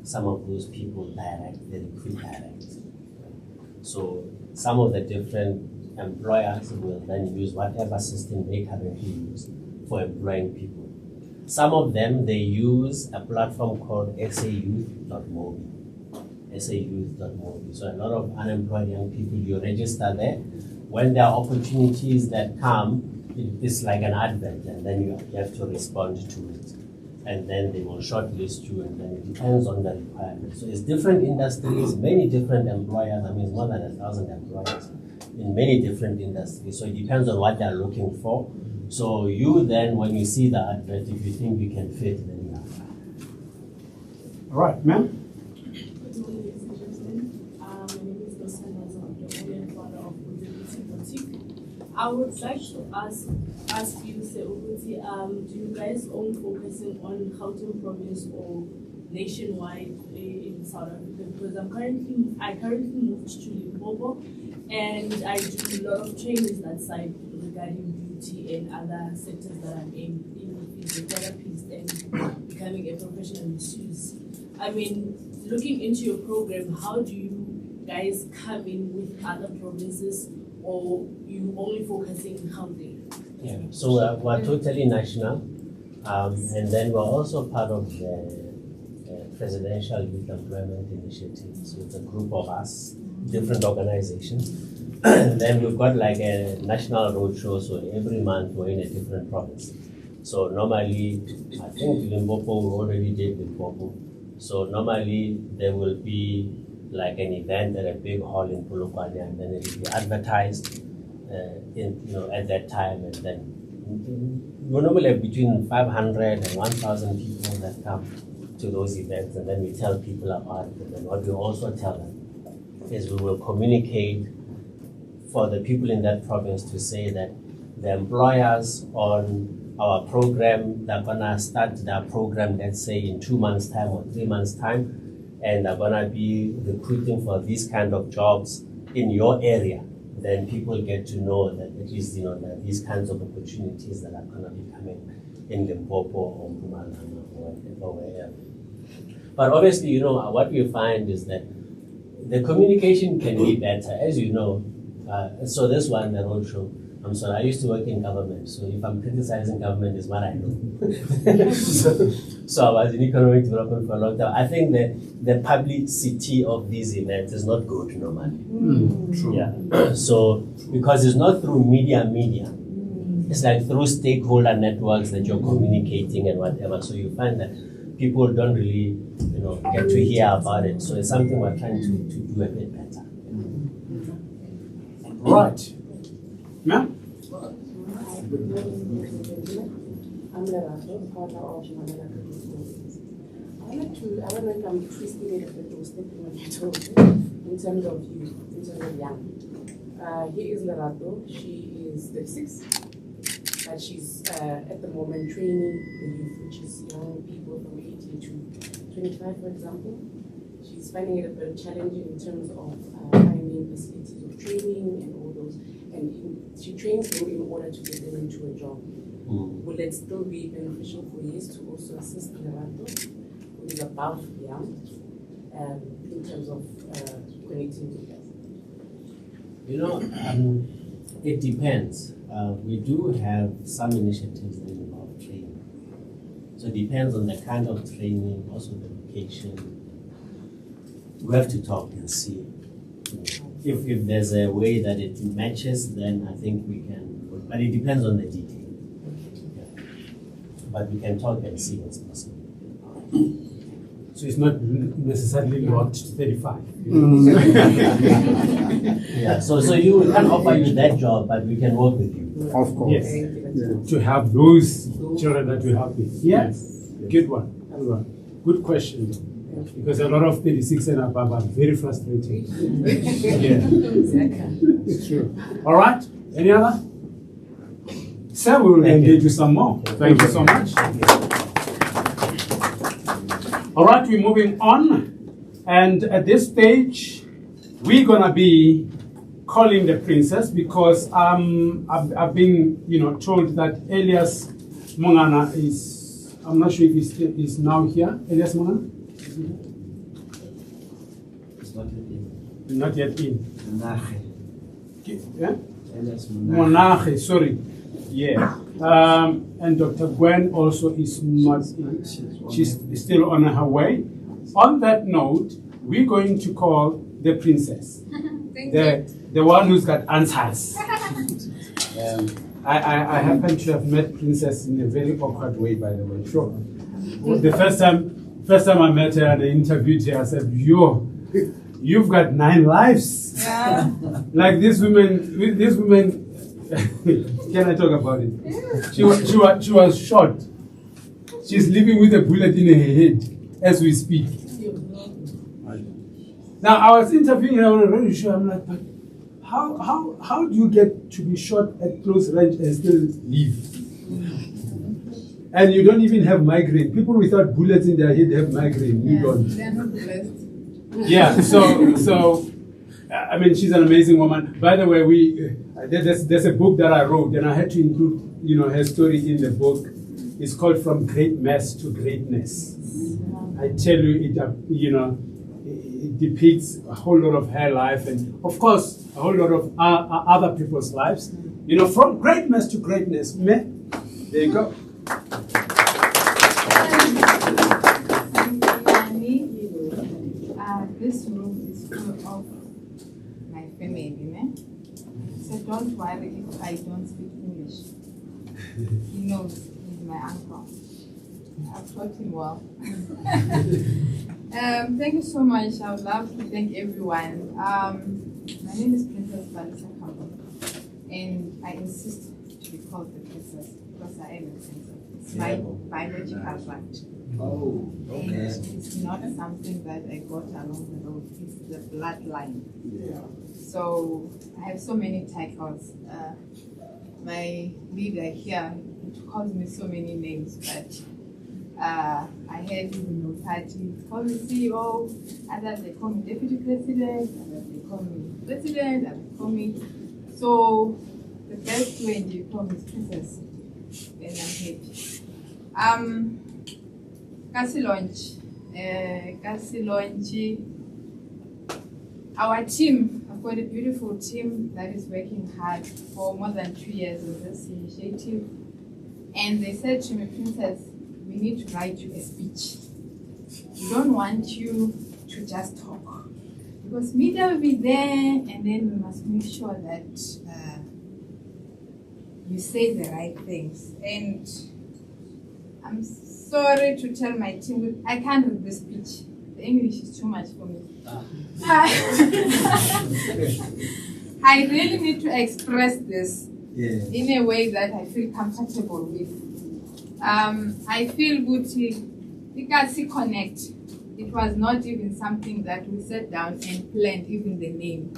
some of those people direct, they recruit direct. So some of the different employers will then use whatever system they currently use for employing people. Some of them, they use a platform called sayouth.mobi. sayouth.mobi. So a lot of unemployed young people, you register there. When there are opportunities that come, it's like an advert, and then you have to respond to it. And then they will shortlist you, and then it depends on the requirements. So it's different industries, many different employers. I mean, more than 1,000 employers in many different industries. So it depends on what they're looking for. So you then, when you see the advert, if you think you can fit, then you apply. All right, ma'am. Good morning, ladies and gentlemen. My name is Dosan Nazar, the owner and father of Udebisi Boutique. I would like to ask you, Seubuti, do you guys only focusing on Gauteng province or nationwide in South Africa? Because I currently moved to Limpopo, and I do a lot of trainings that side regarding beauty and other sectors that I'm in physiotherapist and becoming a professional masseuse. I mean, looking into your program, how do you guys come in with other provinces, or you only focusing in Gauteng? Yeah, so we're totally national, and then we're also part of the Presidential Youth Employment Initiative. So it's a group of us, different organizations. And then we've got like a national roadshow, so every month we're in a different province. So normally, I think Limpopo, we already did Limpopo. So normally there will be like an event at a big hall in Polokwane, and then it will be advertised at that time, and then we normally have between 500 and 1,000 people that come to those events, and then we tell people about it. And then what we also tell them is we will communicate for the people in that province to say that the employers on our program, they're gonna start their program, let's say in 2 months' time or 3 months' time, and they're gonna be recruiting for these kind of jobs in your area. Then people get to know that at least, there are these kinds of opportunities that are going to be coming in Limpopo or Mpumalanga or wherever. But obviously, what we find is that the communication can be better, as you know. So this one, the roadshow, I'm sorry, I used to work in government, so if I'm criticizing government, is what I know. So I was in economic development for a long time. I think that the publicity of these events is not good normally. True. Yeah. So because it's not through media, it's like through stakeholder networks that you're communicating and whatever. So you find that people don't really, get to hear about it. So it's something we're trying to do a bit better. Right. Ma'am? I'm the partner of Mandela Business. I don't know if I'm twisting it a bit or stepping on your toes in terms of youth, in terms of young. Here is Lerato. She is 36, but she's at the moment training the youth, which is young people from 18 to 25, for example. She's finding it a bit challenging in terms of finding facilities of training and all those. And she trains them in order to get them into a job. Will it still be beneficial for years to also assist Lerato with is about young in terms of connecting with us? You know, it depends. We do have some initiatives that involve training. So it depends on the kind of training, also the location. We have to talk and see. If there's a way that it matches, then I think we can, but it depends on the detail. Yeah. But we can talk and see what's possible. So it's not necessarily locked to 35. Yeah, so we can't offer you that job, but we can work with you. Of course. Yes. Yeah. To have those children that you help with. Yes. Good one. Good question. Because a lot of 36 and above are very frustrating. Yeah. It's true. All right. Any other? Sir, we will engage you some more. Thank you so much. All right, we're moving on. And at this stage, we're going to be calling the princess because I've been, told that Elias Mongana is, I'm not sure if he's now here. Elias Mongana? It's not yet in. Not yet in. Monache. Yeah? Elias Monache, sorry. Yeah. And Dr. Gwen also is not in. She's still on her way. On that note, we're going to call the princess. The one who's got answers. I happen to have met Princess in a very awkward way, by the way. Sure. The first time I met her and I interviewed her, I said, you've got 9 lives. Yeah. Like this woman. Can I talk about it? She was shot. She's living with a bullet in her head as we speak. Now I was interviewing her on a radio show. I'm like, but how do you get to be shot at close range and still live? And you don't even have migraine. People without bullets in their head have migraine. You don't. They're not blessed. Yeah. So. I mean, she's an amazing woman. By the way, there's a book that I wrote, and I had to include, her story in the book. It's called From Great Mess to Greatness. I tell you, it depicts a whole lot of her life, and of course, a whole lot of other people's lives. From great mess to greatness. There you go. This room is full of my family, so don't worry if I don't speak English. He knows he's my uncle. I've taught him well. Thank you so much. I would love to thank everyone. My name is Princess Vanessa Kambo, and I insist to be called the princess because I am a princess. It's my biological right. Oh, okay. And it's not something that I got along the road. It's the bloodline. Yeah. So I have so many titles. My leader here calls me so many names, but I had even party. Call me CEO. Others they call me deputy president. Others they call me president. Others they call me. So the best way you call me princess, then I'm happy. KasiLaunch. Our team, I've got a beautiful team that is working hard for more than 2 years with this initiative. And they said to me, Princess, we need to write you a speech. We don't want you to just talk. Because media will be there, and then we must make sure that you say the right things. And I'm sorry to tell my team, I can't read the speech. The English is too much for me. I really need to express this in a way that I feel comfortable with. I feel good to KasiKonnect. It was not even something that we sat down and planned, even the name.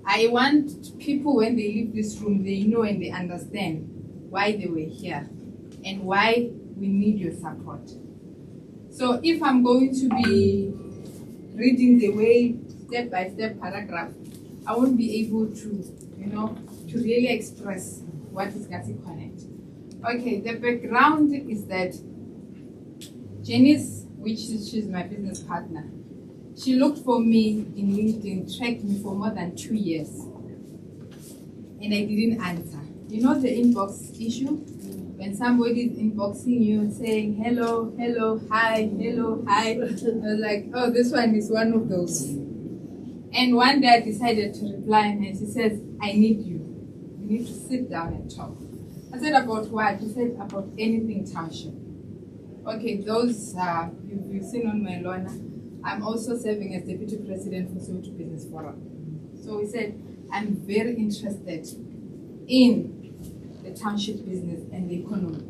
I want people, when they leave this room, they know and they understand why they were here and why we need your support. So if I'm going to be reading the way step-by-step paragraph, I won't be able to, to really express what is KasiKonnect. Okay, the background is that Janice she's my business partner. She looked for me in LinkedIn, tracked me for more than 2 years, and I didn't answer. You know the inbox issue? When somebody is inboxing you saying hello, hello, hi, hello, hi. I was like, oh, this one is one of those. And one day I decided to reply and she says, I need you. We need to sit down and talk. I said, about what? She said, about anything township. Okay, those you've seen on my lawn. I'm also serving as Deputy President for Soweto Business Forum. So we said, I'm very interested in the township business and the economy.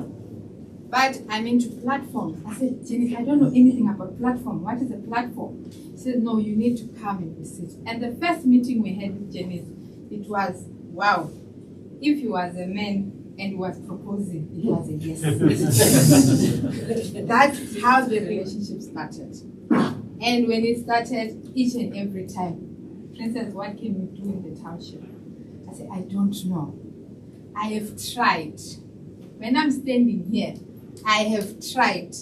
But I'm into platforms. I said, Jenny, I don't know anything about platform. What is a platform? She said, no, you need to come and visit. And the first meeting we had with Jenny, it was, wow, if he was a man and he was proposing, it was a yes. That's how the relationship started. And when it started, each and every time, Princess, what can we do in the township? I said, I don't know. I have tried. When I'm standing here, I have tried.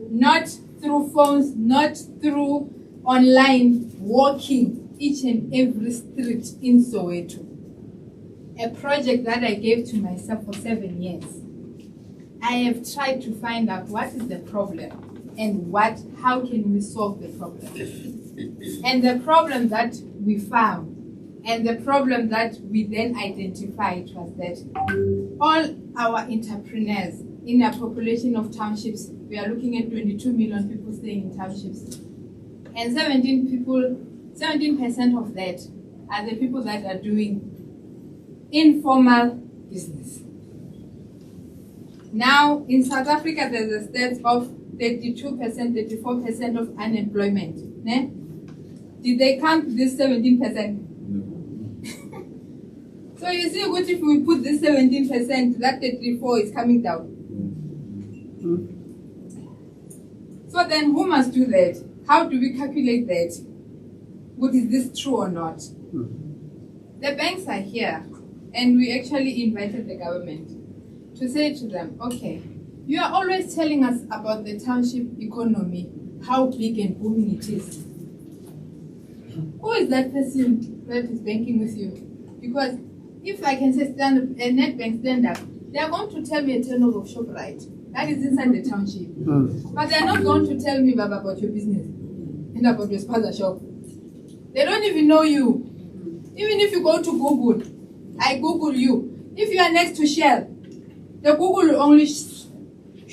Not through phones, not through online, walking each and every street in Soweto. A project that I gave to myself for 7 years. I have tried to find out what is the problem and how can we solve the problem. And the problem that we found and the problem that we then identified was that all our entrepreneurs in a population of townships, we are looking at 22 million people staying in townships. And 17% of that are the people that are doing informal business. Now, in South Africa, there's a stat of 32%, 34% of unemployment. Ne? Did they count this 17%? So you see, what if we put this 17%, that 34 is coming down? So then who must do that? How do we calculate that? What is this true or not? The banks are here, and we actually invited the government to say to them, okay, you are always telling us about the township economy, how big and booming it is. Who is that person that is banking with you? Because if I can say stand up, a net bank stand up, they are going to tell me a turnover of ShopRite. That is inside the township. But they are not going to tell me, Baba, about your business and about your spaza shop. They don't even know you. Even if you go to Google, I Google you. If you are next to Shell, the Google will only,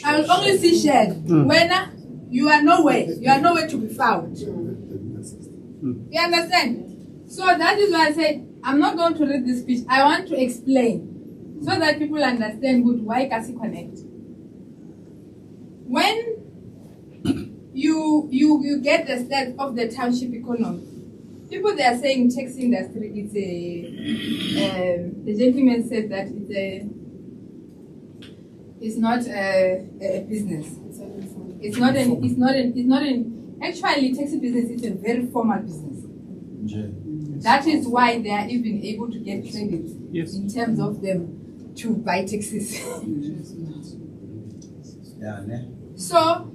I will only see Shell. When you are nowhere to be found. You understand? So that is why I said, I'm not going to read this speech. I want to explain so that people understand good why KasiKonnect. When you get the stats of the township economy, people they are saying taxi industry is the gentleman said that it's not a business. Actually taxi business is a very formal business. That is why they are even able to get credit in terms of them to buy taxis. So,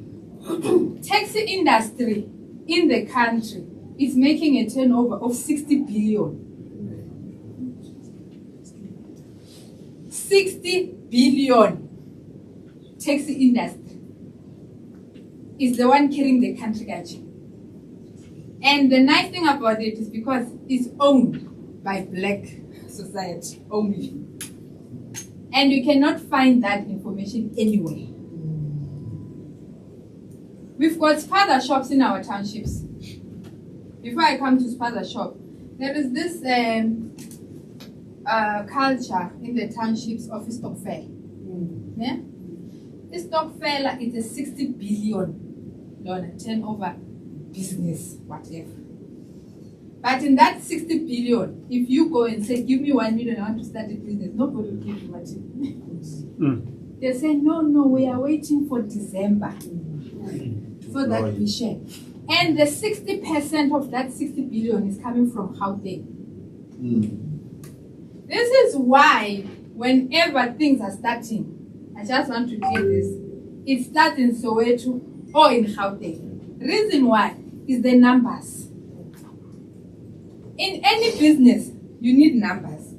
taxi industry in the country is making a turnover of 60 billion. 60 billion taxi industry is the one carrying the country culture. And the nice thing about it is because it's owned by black society only. And you cannot find that information anywhere. We've got spaza shops in our townships. Before I come to spaza shop, there is this culture in the townships of stock fair. Yeah? This stock fair is a 60 billion turnover business, whatever. But in that 60 billion, if you go and say, give me 1 million, I want to start a business, nobody will give you what you They say, no, we are waiting for December so that we share. And the 60% of that 60 billion is coming from Gauteng. This is why whenever things are starting, I just want to clear this, it starts in Soweto or in Gauteng. Reason why is the numbers. In any business, you need numbers.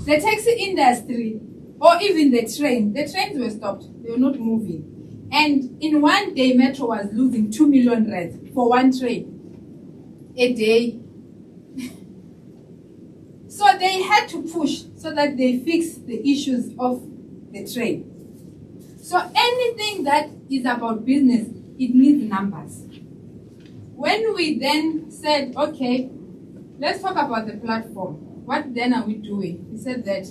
The taxi industry, or even the trains were stopped. They were not moving. And in one day, Metro was losing 2 million rand for one train a day. So they had to push so that they fix the issues of the train. So anything that is about business, it needs numbers. When we then said, okay, let's talk about the platform. What then are we doing? We said that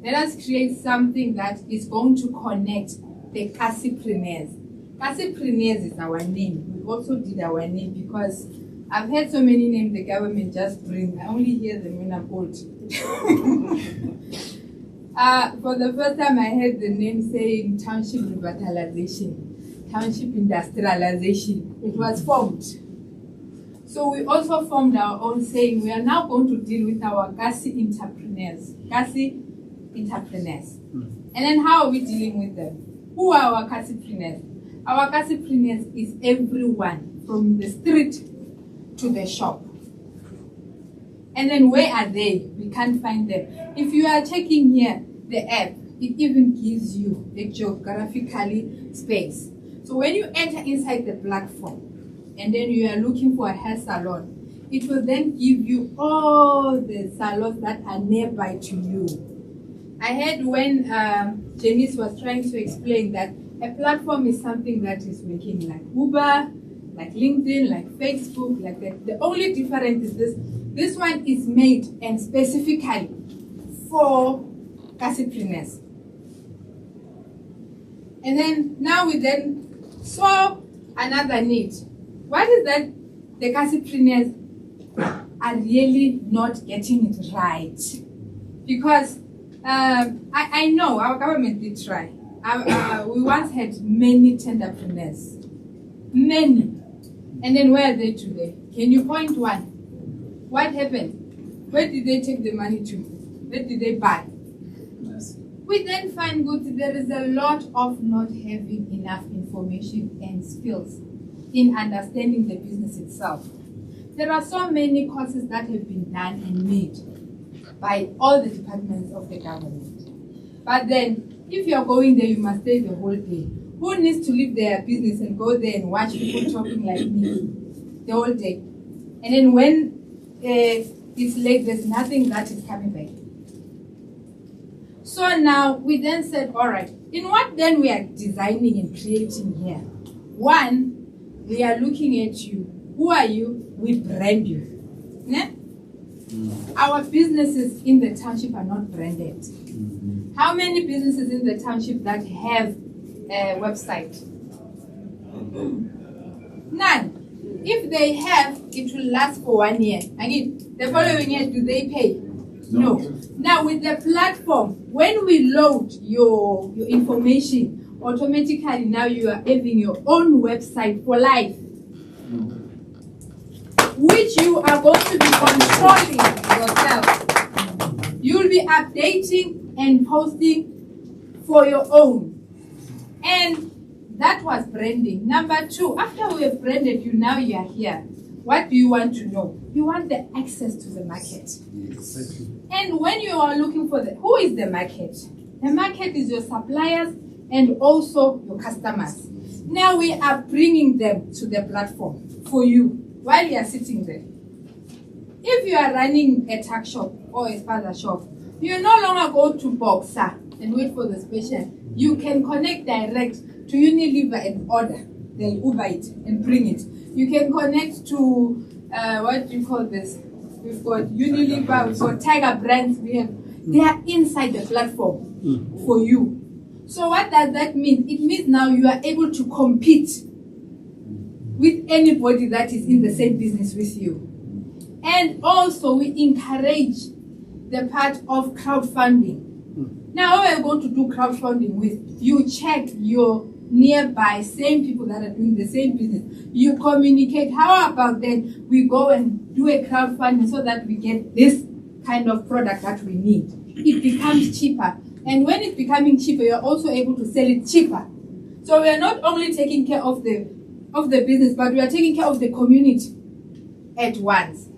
let us create something that is going to connect the KasiPreneurs. KasiPreneurs is our name. We also did our name because I've heard so many names the government just brings. I only hear them when I'm old. For the first time, I heard the name saying township revitalization, township industrialization. It was formed. So we also formed our own saying, we are now going to deal with our Kasi entrepreneurs. Kasi entrepreneurs. And then how are we dealing with them? Who are our KasiPreneurs? Our KasiPreneurs is everyone from the street to the shop. And then where are they? We can't find them. If you are checking here, the app, it even gives you the geographically space. So when you enter inside the platform, and then you are looking for a hair salon, it will then give you all the salons that are nearby to you. I heard when Janice was trying to explain that a platform is something that is working like Uber, like LinkedIn, like Facebook, like that. The only difference is this one is made and specifically for KasiPreneurs. And then now we then saw another need. What is that the KasiPreneurs are really not getting it right? Because I know our government did try. We once had many tenderpreneurs. Many. And then where are they today? Can you point one? What happened? Where did they take the money to? Where did they buy? We then find good there is a lot of not having enough information and skills in understanding the business itself. There are so many courses that have been done and made by all the departments of the government. But then, if you're going there, you must stay the whole day. Who needs to leave their business and go there and watch people talking like me the whole day? And then when it's late, there's nothing that is coming back. So now we then said, all right, in what then we are designing and creating here? One, we are looking at you. Who are you? We brand you. Ne? Our businesses in the township are not branded. How many businesses in the township that have a website? None. If they have, it will last for 1 year. Again, the following year, do they pay? No. Now with the platform, when we load your information, automatically now you are having your own website for life, which you are going to be controlling yourself. You will be updating and posting for your own. And that was branding. Number two, after we have branded you, now you are here. What do you want to know? You want the access to the market. Yes. And when you are looking for who is the market? The market is your suppliers and also your customers. Now we are bringing them to the platform for you while you are sitting there. If you are running a tuck shop or a father shop, you no longer go to Boxer and wait for the special. You can connect direct to Unilever and order. They'll Uber it and bring it. You can connect to, what do you call this? We've got Unilever, we've got Tiger Brands. They are inside the platform for you. So what does that mean? It means now you are able to compete with anybody that is in the same business with you. And also we encourage the part of crowdfunding. Now what we're going to do crowdfunding with, you check your nearby same people that are doing the same business. You communicate. How about then we go and do a crowdfunding so that we get this kind of product that we need. It becomes cheaper. And when it's becoming cheaper, you're also able to sell it cheaper. So we are not only taking care of the business, but we are taking care of the community at once.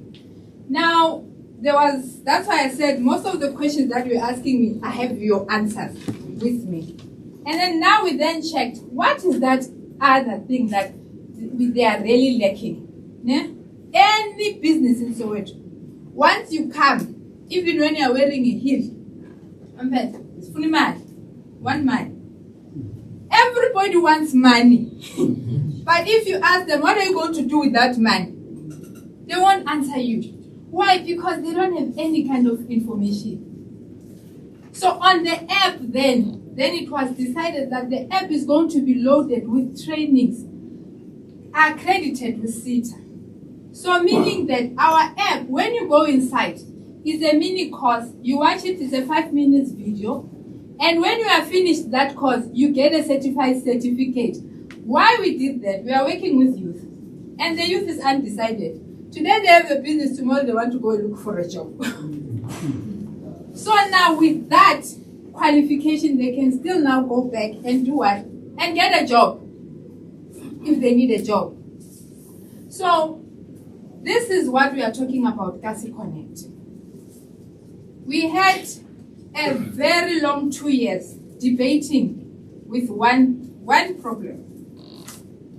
Now, that's why I said most of the questions that you're asking me, I have your answers with me. And then now we then checked, what is that other thing that they are really lacking? Yeah? Any business in Soweto, once you come, even when you are wearing a heel, it's fully mad, 1 month. Everybody wants money. But if you ask them, what are you going to do with that money? They won't answer you. Why? Because they don't have any kind of information. So on the app then it was decided that the app is going to be loaded with trainings accredited with CETA. So meaning that our app, when you go inside, is a mini course. You watch it, it's a 5 minutes video. And when you have finished that course, you get a certified certificate. Why we did that? We are working with youth. And the youth is undecided. Today they have a business, tomorrow they want to go look for a job. So now with that qualification, they can still now go back and do what? And get a job. If they need a job. So this is what we are talking about, KasiKonnect. We had a very long 2 years debating with one problem.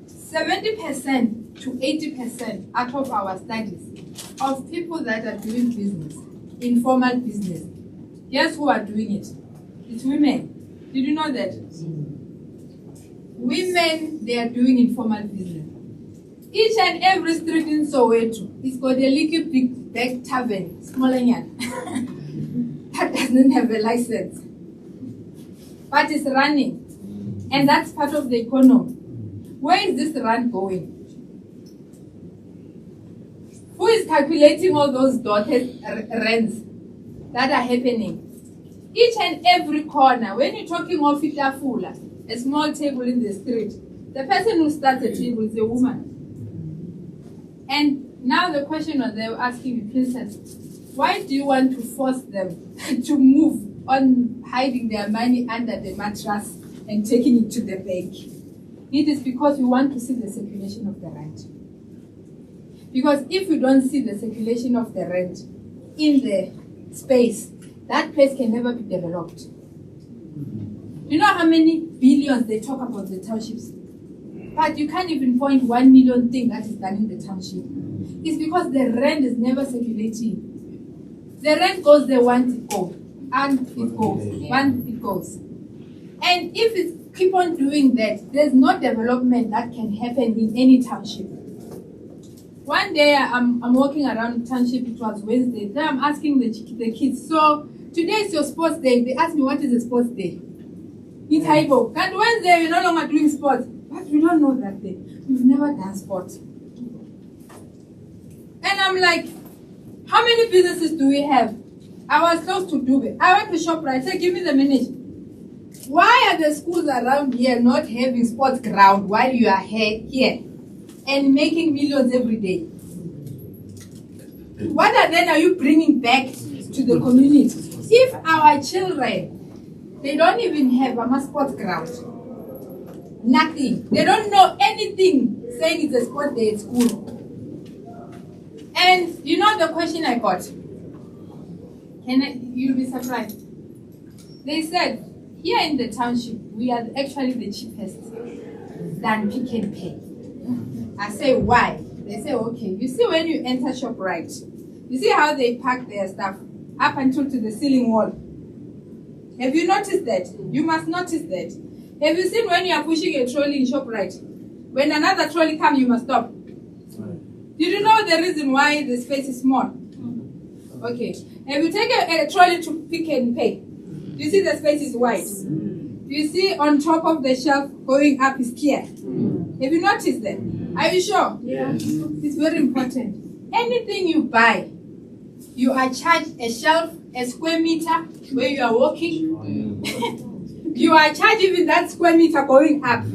70% to 80% out of our studies of people that are doing business, informal business, guess who are doing it? It's women. Did you know that? Women, they are doing informal business. Each and every street in Soweto is got a leaky big back tavern, smaller than that doesn't have a license, but it's running, and that's part of the economy. Where is this run going? Who is calculating all those dotted rents that are happening? Each and every corner, when you're talking of Itafula, a small table in the street, the person who starts the table is a woman. And now the question was they were asking me, Princess, why do you want to force them to move on hiding their money under the mattress and taking it to the bank? It is because we want to see the circulation of the rent. Because if we don't see the circulation of the rent in the space, that place can never be developed. You know how many billions they talk about the townships? But you can't even point 1 million thing that is done in the township. It's because the rent is never circulating. The rent goes there once it goes, and it goes, once it goes. And if it keep on doing that, there's no development that can happen in any township. One day I'm walking around township, it was Wednesday, then I'm asking the kids, so today is your sports day. They asked me, what is a sports day? It's Haibo. And Wednesday we're no longer doing sports. But we don't know that day. We've never done sports. And I'm like, how many businesses do we have? I was close to Dube. I went to ShopRite. I said, give me the manager. Why are the schools around here not having sports ground while you are here and making millions every day? What then are you bringing back to the community? If our children, they don't even have a sports ground, nothing. They don't know anything saying it's a sport day at school. And you know the question I got? You'll be surprised. They said, here in the township, we are actually the cheapest than Pick n Pay. I say, why? They say, okay, you see when you enter ShopRite, you see how they pack their stuff up until to the ceiling wall. Have you noticed that? You must notice that. Have you seen when you are pushing a trolley in ShopRite? When another trolley comes, you must stop. Did you know the reason why the space is small? Okay. If you take a trolley to Pick n Pay, you see the space is wide. You see on top of the shelf going up is clear. Have you noticed that? Are you sure? Yeah. It's very important. Anything you buy, you are charged a shelf, a square meter where you are walking. You are charged even that square meter going up.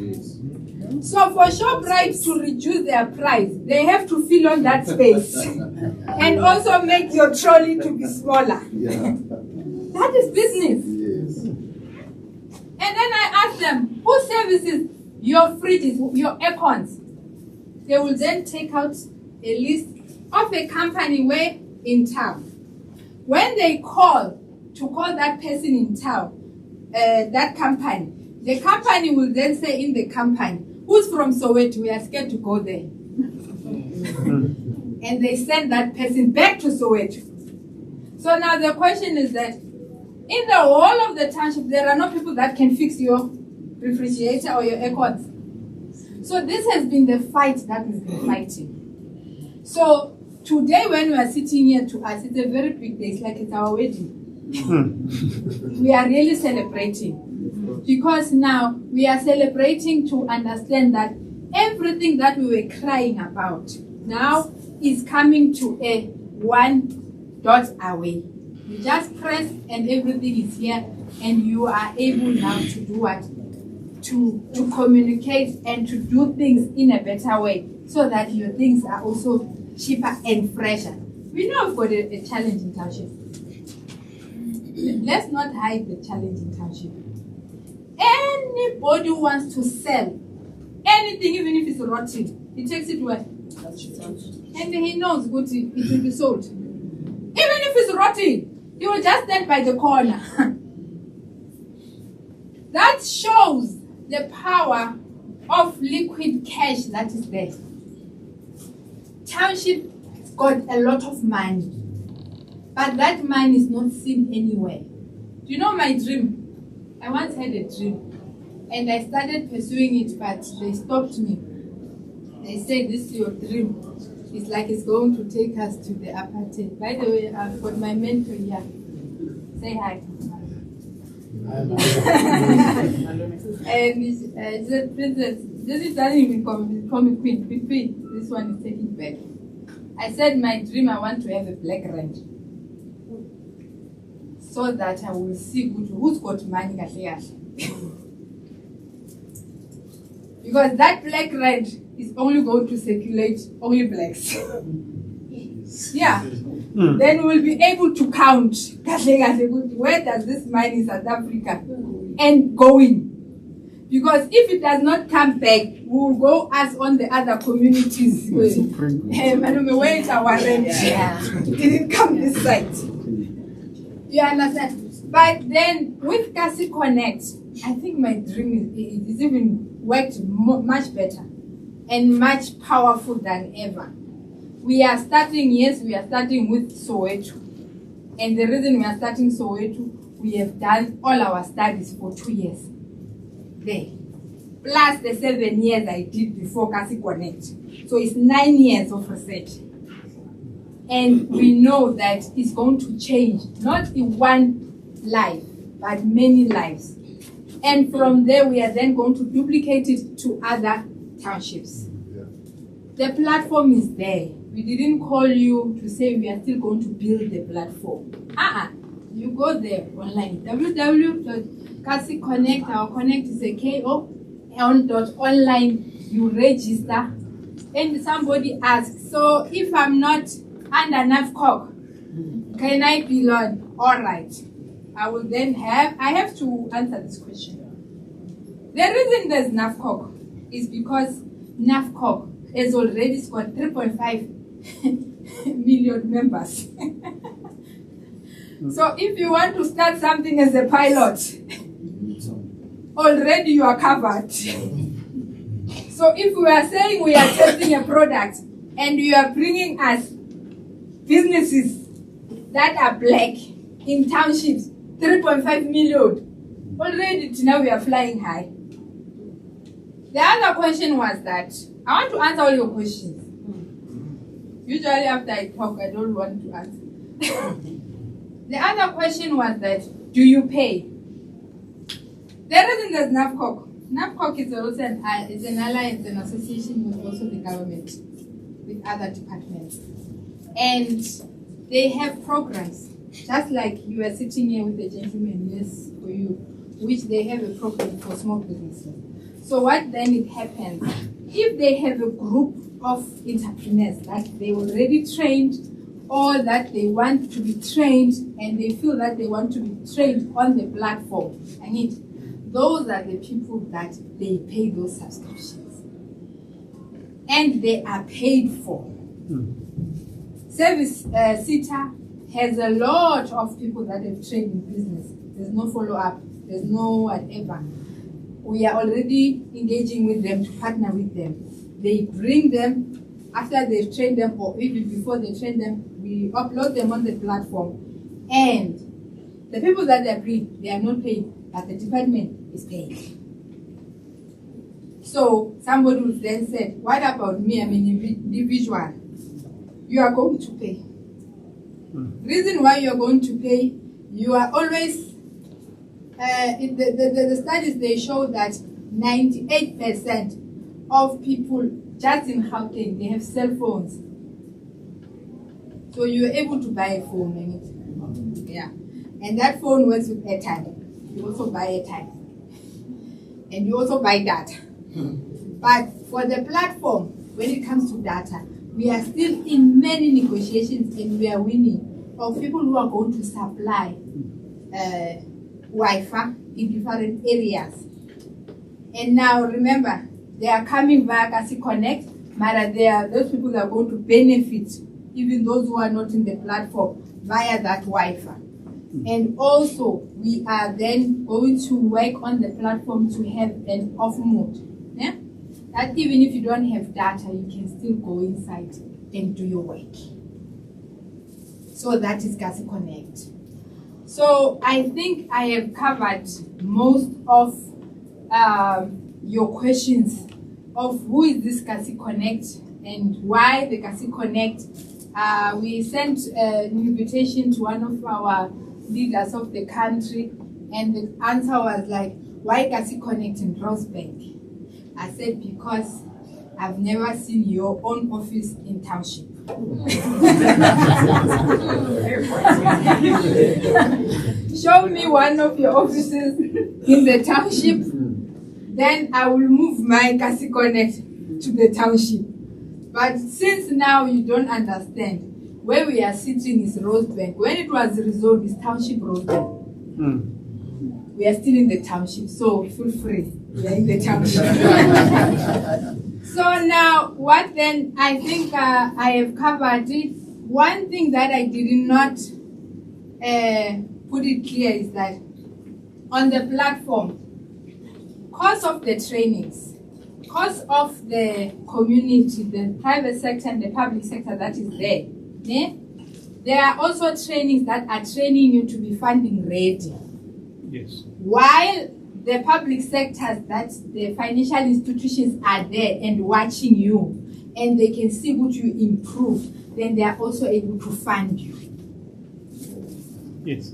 So for ShopRite to reduce their price, they have to fill on that space and also make your trolley to be smaller. Yeah. That is business. Yes. And then I asked them, who services your fridges, your aircons. They will then take out a list of a company where in town. When they call that person in town, that company, the company will then say in the company, who's from Soweto? We are scared to go there. And they send that person back to Soweto. So now the question is that in the whole of the township, there are no people that can fix your refrigerator or your aircons. So this has been the fight that we've been fighting. So today when we are sitting here to us, it's a very big day. It's like it's our wedding. We are really celebrating. Because now we are celebrating to understand that everything that we were crying about now is coming to a one dot away. You just press and everything is here, and you are able now to do what? To communicate and to do things in a better way so that your things are also cheaper and fresher. We know we've got a challenge in township. Let's not hide the challenge in township. Anybody who wants to sell anything, even if it's rotten, he takes it where? And he knows it will be sold. Even if it's rotten, he will just stand by the corner. That shows the power of liquid cash that is there. Township has got a lot of money, but that money is not seen anywhere. Do you know my dream? I once had a dream, and I started pursuing it, but they stopped me. They said, "This is your dream. It's like it's going to take us to the apartheid." By the way, I've got my mentor here. Say hi. And he said, "Princess, this is doesn't even call me queen. This one is taking back." I said, "My dream, I want to have a black rand, so that I will see who's got money." Because that black rand is only going to circulate only blacks. Yeah. Then we'll be able to count where does this money in South Africa and going. Because if it does not come back, we will go as on the other communities. Where is our rent? It didn't come this side. You understand? But then with KasiKonnect, I think my dream is even worked much better and much powerful than ever. We are starting with Soweto. And the reason we are starting Soweto, we have done all our studies for 2 years there. Plus the 7 years I did before KasiKonnect. So it's 9 years of research. And we know that it's going to change, not in one life, but many lives. And from there, we are then going to duplicate it to other townships. The platform is there. We didn't call you to say we are still going to build the platform. You go there online, www.KasiKonnect. Our connect is a KO .online. You register, and somebody asks, "So if I'm not under NAFCOC, can I be on?" All right. I have to answer this question. The reason there's NAFCOC is because NAFCOC has already got 3.5 million members. So if you want to start something as a pilot, already you are covered. So if we are saying we are testing a product and you are bringing us businesses that are black in townships, 3.5 million, already now we are flying high. The other question was that, I want to answer all your questions. Usually after I talk, I don't want to answer. The other question was that, do you pay? The reason there's NAFCOC. NAFCOC is also an alliance, an association with also the government, with other departments. And they have programs, just like you are sitting here with the gentleman, yes, for you, which they have a program for small businesses. So what then it happens, if they have a group of entrepreneurs that they already trained or that they want to be trained and they feel that they want to be trained on the platform, those are the people that they pay those subscriptions. And they are paid for. Service SITA has a lot of people that have trained in business. There's no follow-up, there's no whatever. We are already engaging with them to partner with them. They bring them after they've trained them, or even before they train them, we upload them on the platform. And the people that they bring, they are not paid, but the department is paid. So somebody would then say, what about me? I'm an individual. You are going to pay. Reason why you are going to pay, you are always, the studies, they show that 98% of people just in Gauteng, they have cell phones. So you are able to buy a phone. Yeah. And that phone works with airtime. You also buy airtime. And you also buy data. But for the platform, when it comes to data, we are still in many negotiations, and we are winning of people who are going to supply Wi-Fi in different areas. And now remember, they are coming via KasiKonnect, but they are those people that are going to benefit, even those who are not in the platform, via that Wi-Fi. And also, we are then going to work on the platform to have an off mode. Yeah? That even if you don't have data, you can still go inside and do your work. So that is KasiKonnect. So I think I have covered most of your questions of who is this KasiKonnect and why the KasiKonnect. We sent an invitation to one of our leaders of the country, and the answer was like, why KasiKonnect in Rosebank? I said, because I've never seen your own office in township. Show me one of your offices in the township, then I will move my KasiKonnect to the township. But since now you don't understand, where we are sitting is Rosebank. When it was resolved, it's Township Rosebank. We are still in the township, so feel free. We are in the township. So now, what then? I think I have covered it. One thing that I did not put it clear is that on the platform, cost of the trainings, cost of the community, the private sector and the public sector that is there, yeah? There are also trainings that are training you to be funding ready. Yes. While the public sectors, that the financial institutions are there and watching you, and they can see what you improve, then they are also able to fund you. Yes.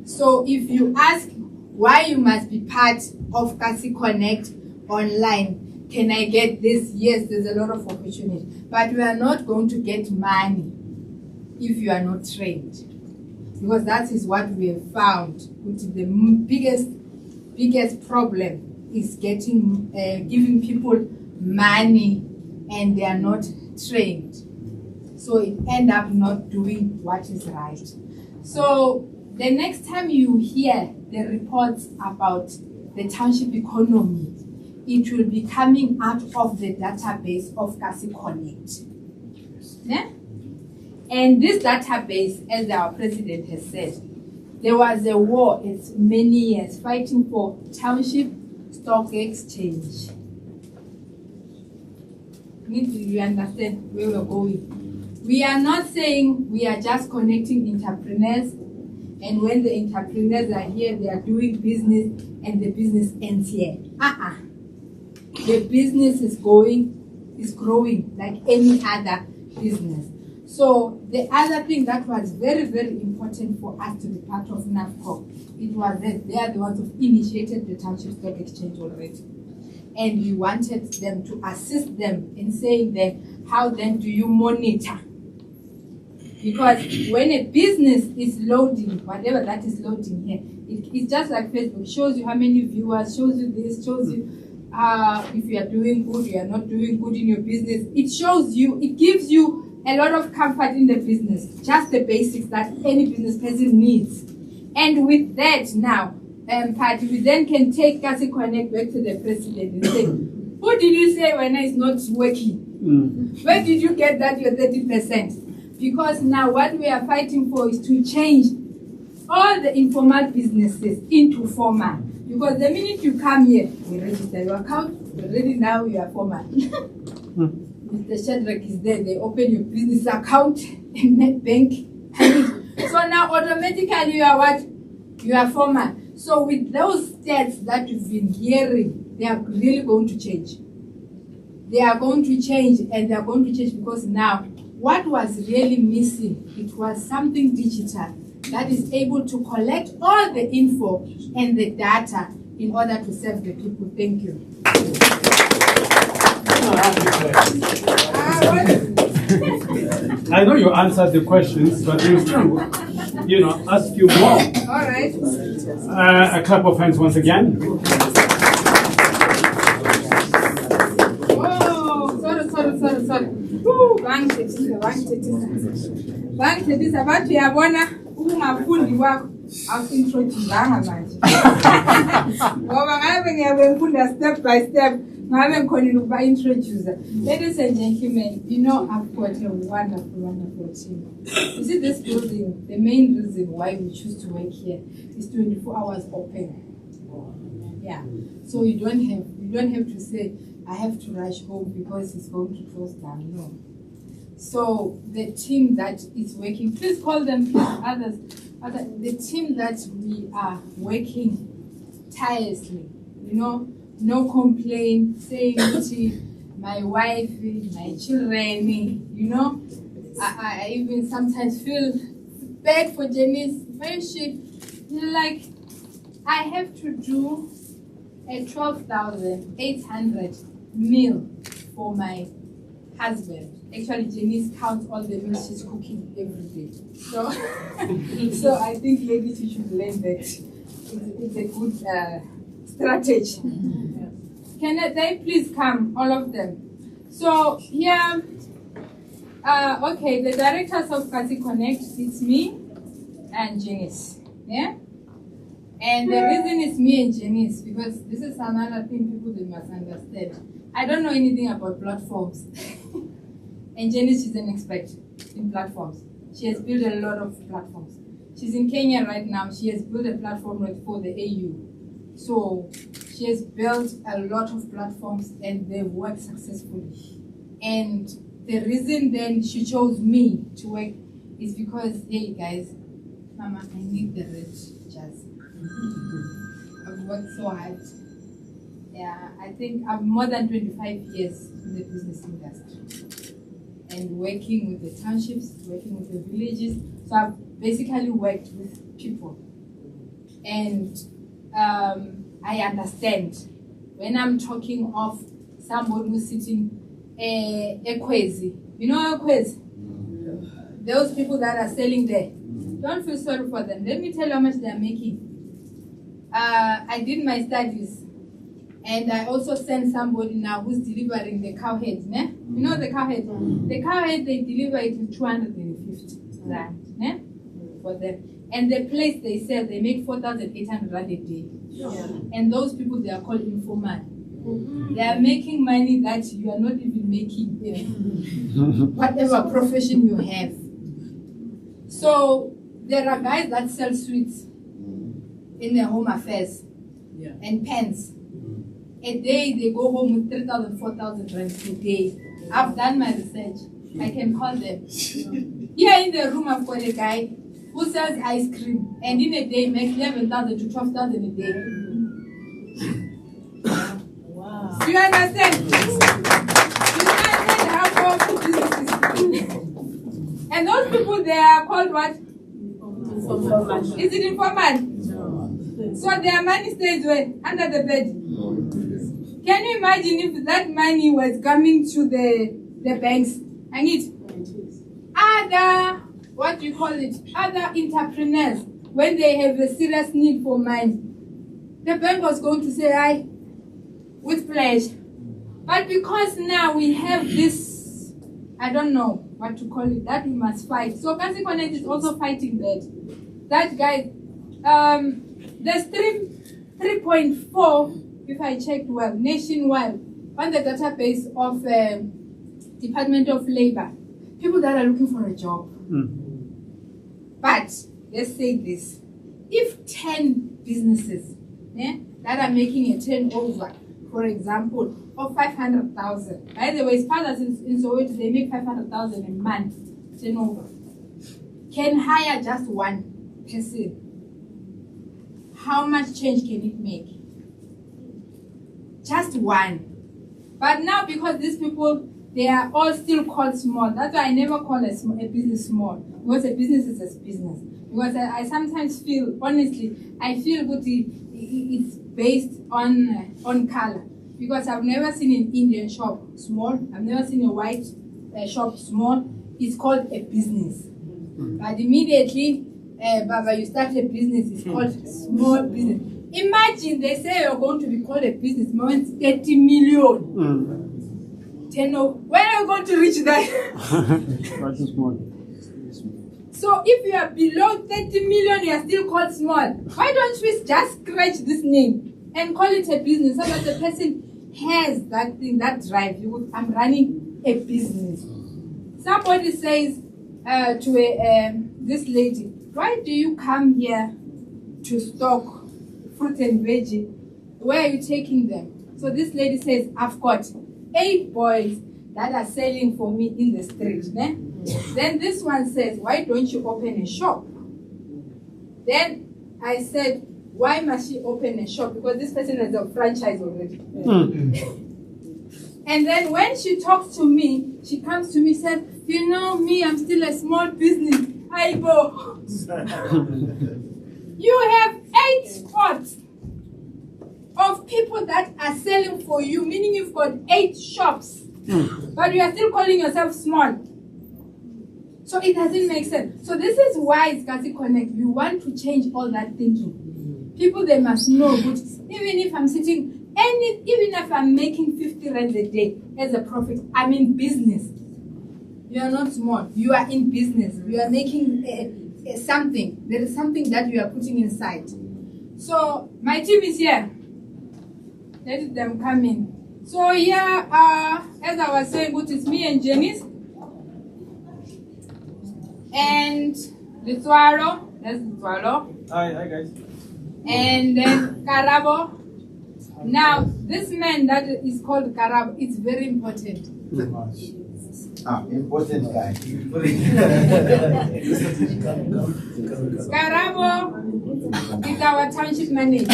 So if you ask why you must be part of KasiKonnect online, can I get this? Yes, there's a lot of opportunity, but we are not going to get money if you are not trained, because that is what we have found, which is the biggest problem is getting giving people money and they are not trained, so it end up not doing what is right. So the next time you hear the reports about the township economy, it will be coming out of the database of KasiKonnect. Yeah? And this database, as our president has said, there was a war, it's many years, fighting for township stock exchange. Need you understand where we're going? We are not saying we are just connecting entrepreneurs, and when the entrepreneurs are here, they are doing business, and the business ends here. The business is growing like any other business. So the other thing that was very, very important for us to be part of NAFCO, it was that they are the ones who initiated the Township Stock Exchange already. And we wanted them to assist them in saying that, how then do you monitor? Because when a business is loading, whatever that is loading here, it's just like Facebook, shows you how many viewers, shows you this, shows you if you are doing good, you are not doing good in your business. It shows you, it gives you a lot of comfort in the business, just the basics that any business person needs. And with that now, party, we then can take KasiKonnect back to the president and say, who did you say when it's not working? Where did you get that your 30%? Because now what we are fighting for is to change all the informal businesses into formal. Because the minute you come here, we register your account, already now you are formal. Mr. Shadrach is there, they open your business account in net bank. So now automatically you are what? You are formal. So with those stats that you've been hearing, they are really going to change. They are going to change, and they are going to change because now what was really missing, it was something digital that is able to collect all the info and the data in order to serve the people. Thank you. I know you answered the questions, but we'll still, ask you more. All right. A clap of hands once again. Sorry. Bangithethisa bathi uyabona ungafundi kwakho awusintroducanga manje. Ngoba ngabe ngiyabe ngifunda step by step, ngabe ngikhonile ukuba introducer. Ladies and gentlemen, I've got a wonderful team. You see this building, the main reason why we choose to work here is 24 hours open. Yeah. So you don't have to say, I have to rush home because it's going to close down. No. So the team that is working, please call them, please, others. The team that we are working tirelessly, no complaint, saying my wife, my children, I even sometimes feel bad for Janice. When like, I have to do a 12,800 meal for my husband. Actually, Janice counts all the meals she's cooking every day. So I think ladies, you should learn that. It's a good strategy. Can they please come, all of them? So here, okay, the directors of KasiKonnect, it's me and Janice. Yeah? And the reason it's me and Janice, because this is another thing people they must understand. I don't know anything about platforms. And Janice is an expert in platforms. She has built a lot of platforms. She's in Kenya right now. She has built a platform for the AU. So she has built a lot of platforms and they've worked successfully. And the reason then she chose me to work is because, hey guys, Mama, I need the red jazz. I've worked so hard. Yeah, I think I'm more than 25 years in the business industry and working with the townships, working with the villages. So I've basically worked with people. And I understand when I'm talking of somebody who's sitting Ekwezi. You know Ekwezi? Those people that are selling there. Don't feel sorry for them. Let me tell you how much they are making. I did my studies and I also sent somebody now who's delivering the cow head. Ne? You know the cow head? The cow head, they deliver it with 250 rand for them. And the place they sell, they make 4,800 rand a day. Yeah. And those people, they are called informal. They are making money that you are not even making whatever profession you have. So there are guys that sell sweets in their home affairs and pens. A day they go home with 3,000, 4,000 rand a day. I've done my research. I can call them. Here in the room I've got a guy who sells ice cream and in a day makes 11,000 to 12,000 a day. Wow. Do you understand? Do you understand how powerful this is? And those people, they are called what? Informal. Is it informal? No. So their money stays where? Under the bed. Can you imagine if that money was coming to the banks and other, what do you call it, other entrepreneurs, when they have a serious need for money, the bank was going to say, aye, with pleasure. But because now we have this, I don't know what to call it, that we must fight. So KasiKonnect is also fighting that. That guy, there's 3.4, if I checked well, nationwide on the database of Department of Labor, people that are looking for a job. But let's say this: if 10 businesses that are making a turnover, for example, of 500,000. By the way, fathers in Soweto, they make 500,000 a month turnover. Can hire just one person. How much change can it make? Just one. But now, because these people, they are all still called small. That's why I never call a business small. Because a business is a business. Because I sometimes feel, honestly, I feel good it's based on color. Because I've never seen an Indian shop small. I've never seen a white shop small. It's called a business. But immediately, Baba, you start a business, it's called small business. Imagine they say you're going to be called a business, means 30 million. 10 of, when are you going to reach that? That's small. So if you are below 30 million, you are still called small. Why don't we just scratch this name and call it a business so that the person has that thing, that drive? I'm running a business. Somebody says to this lady, why do you come here to stock fruit and veggie? Where are you taking them? So this lady says, I've got 8 boys that are selling for me in the street. Then this one says, why don't you open a shop? Then I said, why must she open a shop? Because this person has a franchise already. And then when she talks to me, she comes to me and says, you know me, I'm still a small business. I go. You have 8 spots of people that are selling for you, meaning you've got 8 shops, but you are still calling yourself small. So it doesn't make sense. So this is why it's KasiKonnect. We want to change all that thinking. People, they must know, but even if I'm sitting, even if I'm making 50 rand a day as a profit, I'm in business. You are not small. You are in business. You are making something. There is something that you are putting inside. So my team is here. Let them come in. So here, as I was saying, it's me and Janice. And Litswalo. That's Litswalo. Hi guys. And then Karabo. Now, this man that is called Karabo, it's very important. Important guy. Karabo is our township manager.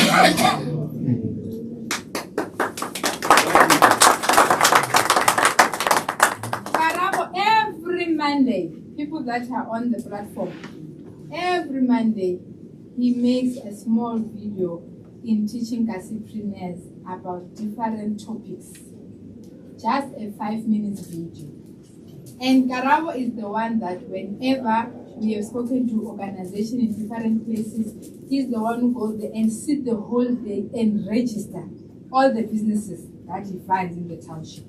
Karabo, every Monday, people that are on the platform, every Monday, he makes a small video in teaching Kasipreneurs about different topics. Just a 5-minute video. And Karabo is the one that whenever we have spoken to organizations in different places, he's the one who goes there and sits the whole day and register all the businesses that he finds in the township.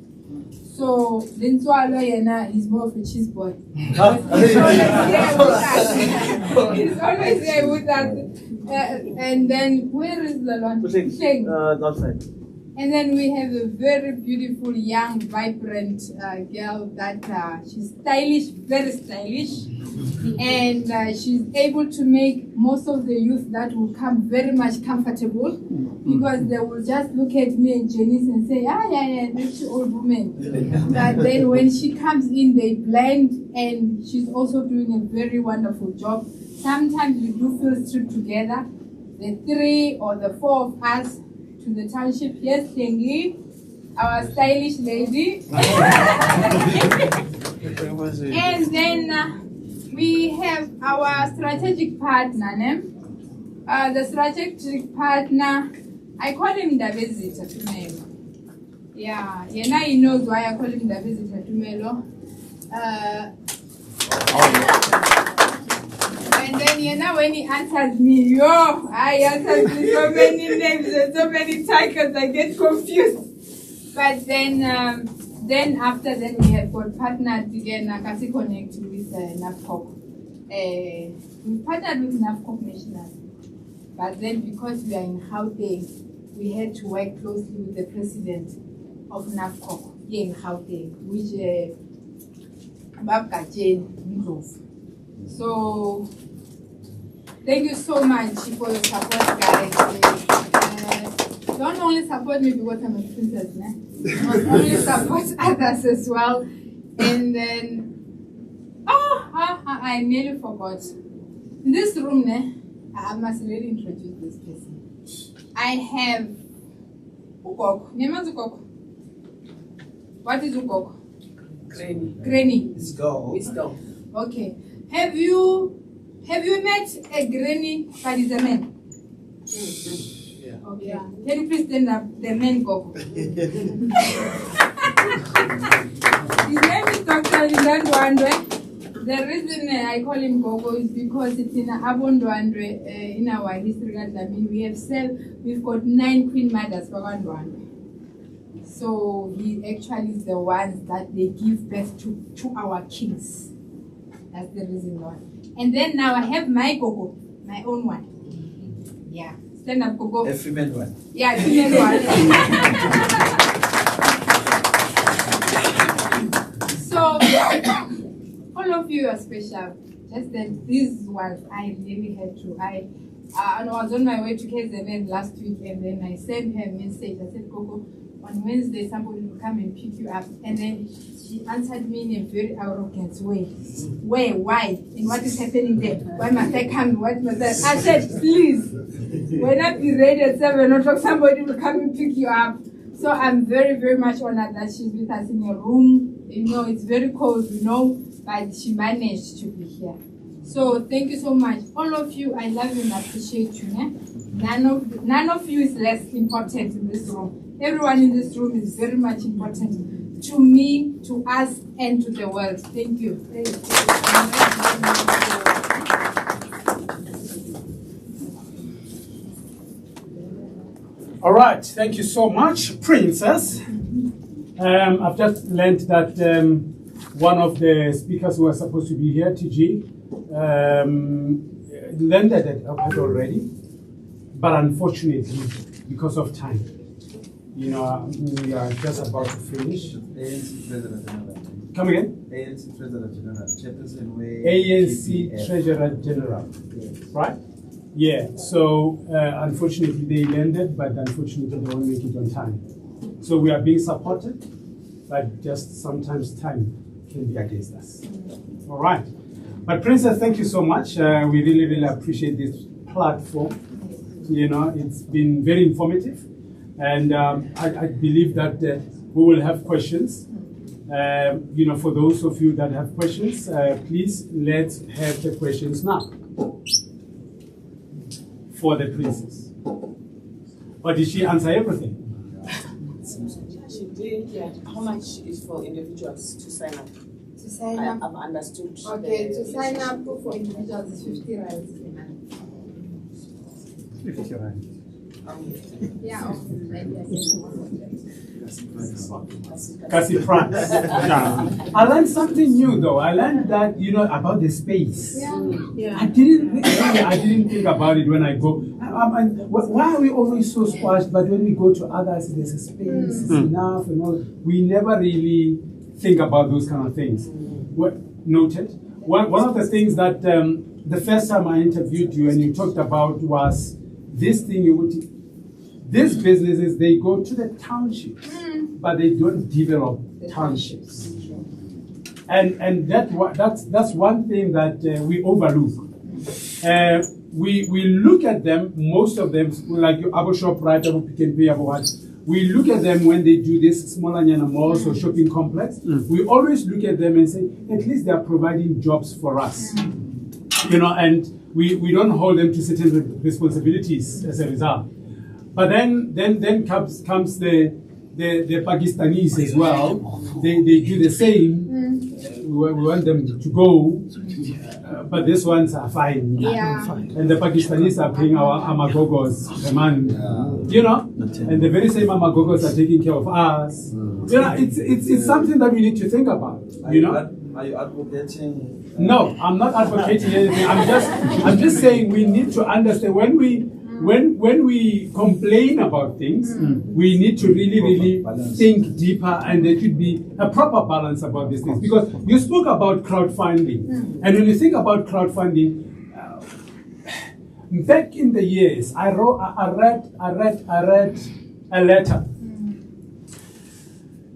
So, Linswalo Yena is more of a cheese boy. He's always there with us. And then, where is the launch? Outside. And then we have a very beautiful, young, vibrant girl that she's stylish, very stylish. And she's able to make most of the youth that will come very much comfortable because they will just look at me and Janice and say, yeah, that's the old woman. But then when she comes in, they blend, and she's also doing a very wonderful job. Sometimes we do field trip together, the 3 or the 4 of us to the township. Yes, Tengi, our stylish lady. And then we have our strategic partner. The strategic partner, I call him the visitor Tumelo. Yeah, now he knows why I call him the visitor Tumelo. And then when he answers me, I answer me so many names and so many titles, I get confused. But then after that, we have got partnered again, KasiKonnect with NAFCOC. We partnered with NAFCOC National. But then because we are in Gauteng, we had to work closely with the president of NAFCOC here in Gauteng, which So thank you so much for your support, guys. Don't only support me because I'm a princess, né? Must only support others as well. And then, I nearly forgot. In this room, né, I must really introduce this person. I have Ukoko. Name is Ukoko. What is Ukoko? Granny. Granny. Wisdom. Okay. Have you met a granny that is a man? Yeah. Okay. Can you please stand up? The man Gogo. His name is Dr. Ndandwandwe. The reason I call him Gogo is because it's in Abondwandwe, in our history. I mean, we've got 9 queen mothers for Abondwandwe. So he actually is the ones that they give birth to our kings. That's the reason why. And then now I have my Gogo, my own one. Yeah. Stand up, Gogo. A female one. Yeah, female one. So all of you are special. Just that these ones I really had to. I was on my way to KZN last week, and then I sent her a message. I said, Gogo, on Wednesday somebody will come and pick you up. And then she answered me in a very arrogant way. Where? Why? And what is happening there? Why must I come? What must I? I said, please, when I be ready at 7 o'clock, somebody will come and pick you up. So I'm very, very much honored that she's with us in a room. You know, it's very cold, you know, but she managed to be here. So thank you so much. All of you, I love you and appreciate you. Eh? None of you is less important in this room. Everyone in this room is very much important to me, to us, and to the world. Thank you. Thank you. All right, thank you so much, Princess. I've just learned that one of the speakers who was supposed to be here, TG, landed at airport already, but unfortunately, because of time, you know, we are just about to finish. ANC President General. Come again? ANC President General. Chairperson Way. ANC Treasurer General. Yes. Right? Yeah, so unfortunately they landed, but unfortunately they won't make it on time. So we are being supported, but just sometimes time can be against us. All right. But Princess, thank you so much. We really, really appreciate this platform. You know, it's been very informative. And I believe that we will have questions. You know, for those of you that have questions, please let's have the questions now for the princess. Or did she answer everything? She did, yeah. How much is for individuals to sign up? To sign up? I've understood. Okay, to sign up for individuals is 50 rands a month. 50 rand. Yeah, KasiKonnect. Yeah. I learned something new though. I learned that, you know, about the space. Yeah. I didn't think about it when I go. Why are we always so squashed? But when we go to others, there's a space, it's enough, and all. We never really think about those kind of things. Noted. One of the things that the first time I interviewed you and you talked about was this thing you would. These businesses, they go to the townships, but they don't develop townships. And that's one thing that we overlook. We look at them, most of them, like Abu Shop, right, Abu Pick and Pay, Abu what. We look at them when they do this smaller malls or shopping complex. We always look at them and say, at least they are providing jobs for us. You know, and we don't hold them to certain responsibilities as a result. But then comes the Pakistanis as well. They do the same. We want them to go, but these ones are fine. Yeah. And the Pakistanis are paying our Amagogos the money, you know, and the very same Amagogos are taking care of us. You know, it's something that we need to think about. You know. Are you advocating? No, I'm not advocating anything. I'm just saying we need to understand when we when we complain about things, we need to really think deeper, and there should be a proper balance about these things. Because you spoke about crowdfunding, and when you think about crowdfunding, back in the years, I read a letter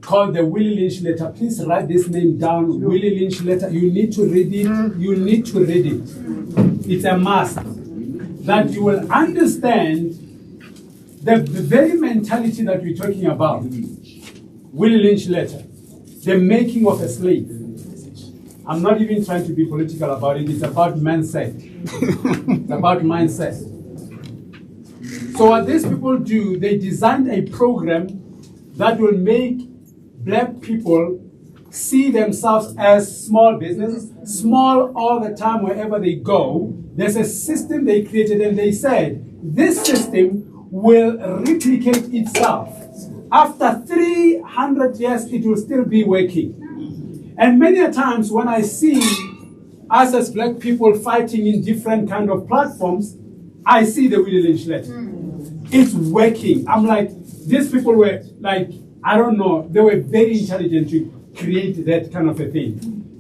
called the Willie Lynch letter. Please write this name down. Willie Lynch letter. You need to read it. You need to read it. It's a must. That you will understand the very mentality that we're talking about. Willie Lynch letter. The making of a slave. I'm not even trying to be political about it. It's about mindset. It's about mindset. So what these people do, they designed a program that will make black people see themselves as small businesses, small all the time wherever they go. There's a system they created, and they said, this system will replicate itself. After 300 years, it will still be working. And many a times when I see us as black people fighting in different kind of platforms, I see the Willie Lynch letter. It's working. I'm like, these people were like, I don't know, they were very intelligent to create that kind of a thing.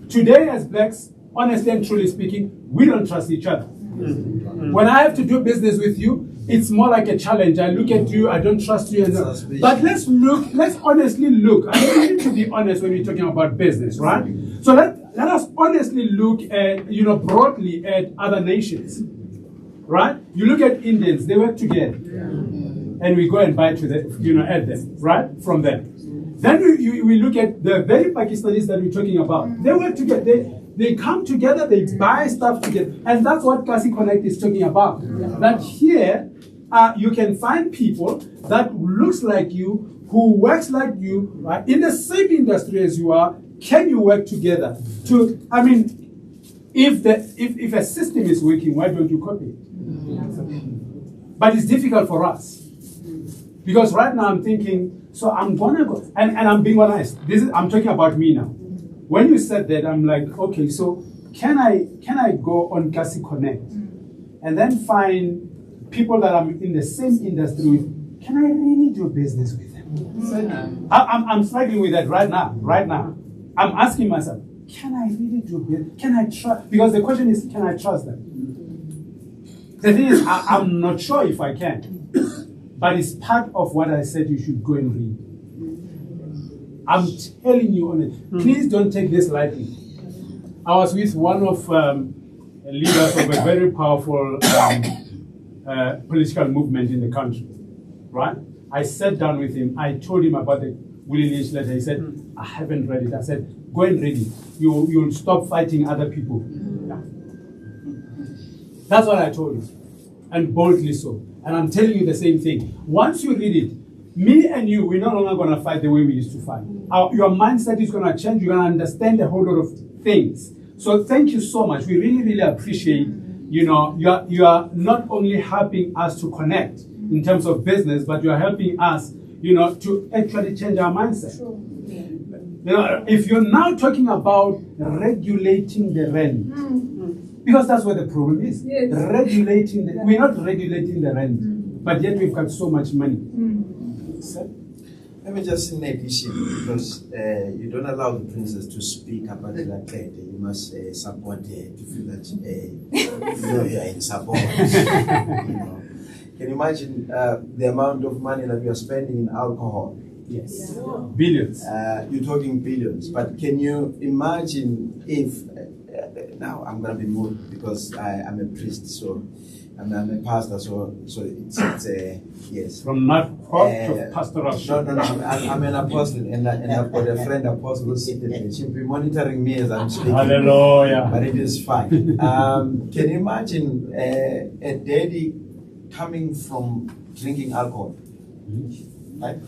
Today as blacks, honestly and truly speaking, we don't trust each other. When I have to do business with you, it's more like a challenge. I look at you, I don't trust you. But let's honestly look. I mean, we need to be honest when we're talking about business, right? So let us honestly look at, broadly at other nations, right? You look at Indians, they work together. And we go and buy to them, at them, right? From them. Then we look at the very Pakistanis that we're talking about. They work together. They come together, they buy stuff together. And that's what KasiKonnect is talking about. That here, you can find people that looks like you, who works like you, right, in the same industry as you are. Can you work together? If a system is working, why don't you copy it? But it's difficult for us. Because right now I'm thinking, so I'm gonna go, and I'm being honest. I'm talking about me now. When you said that, I'm like, okay, so can I go on KasiKonnect and then find people that I'm in the same industry with? Can I really do business with them? I'm struggling with that right now. I'm asking myself, can I really do business? Can I trust? Because the question is, can I trust them? The thing is, I'm not sure if I can. But it's part of what I said you should go and read. I'm telling you honestly. Please don't take this lightly. I was with one of leaders of a very powerful political movement in the country, right? I sat down with him. I told him about the Willie Lynch letter. He said, I haven't read it. I said, go and read it. You'll stop fighting other people. Yeah. That's what I told him, and boldly so. And I'm telling you the same thing. Once you read it, me and you, we're no longer going to fight the way we used to fight. Your mindset is going to change. You're going to understand a whole lot of things. So thank you so much. We really, really appreciate, you are not only helping us to connect in terms of business, but you are helping us, to actually change our mindset. Sure. If you're now talking about regulating the rent, because that's what the problem is. Yes. We're not regulating the rent, but yet we've got so much money. Let me just in addition, because you don't allow the princess to speak about that lady. You must support her to feel that you are in support. Can you imagine the amount of money that we are spending in alcohol? Yes. Yeah. Billions. You're talking billions. But can you imagine if, now I'm going to be moved because I'm a priest, so I'm a pastor, so it's yes. From not to pastoral. No. I'm an apostle, and I've got a friend apostle who's seated there. She'll be monitoring me as I'm speaking. Hallelujah. But it is fine. Can you imagine a daddy coming from drinking alcohol, right?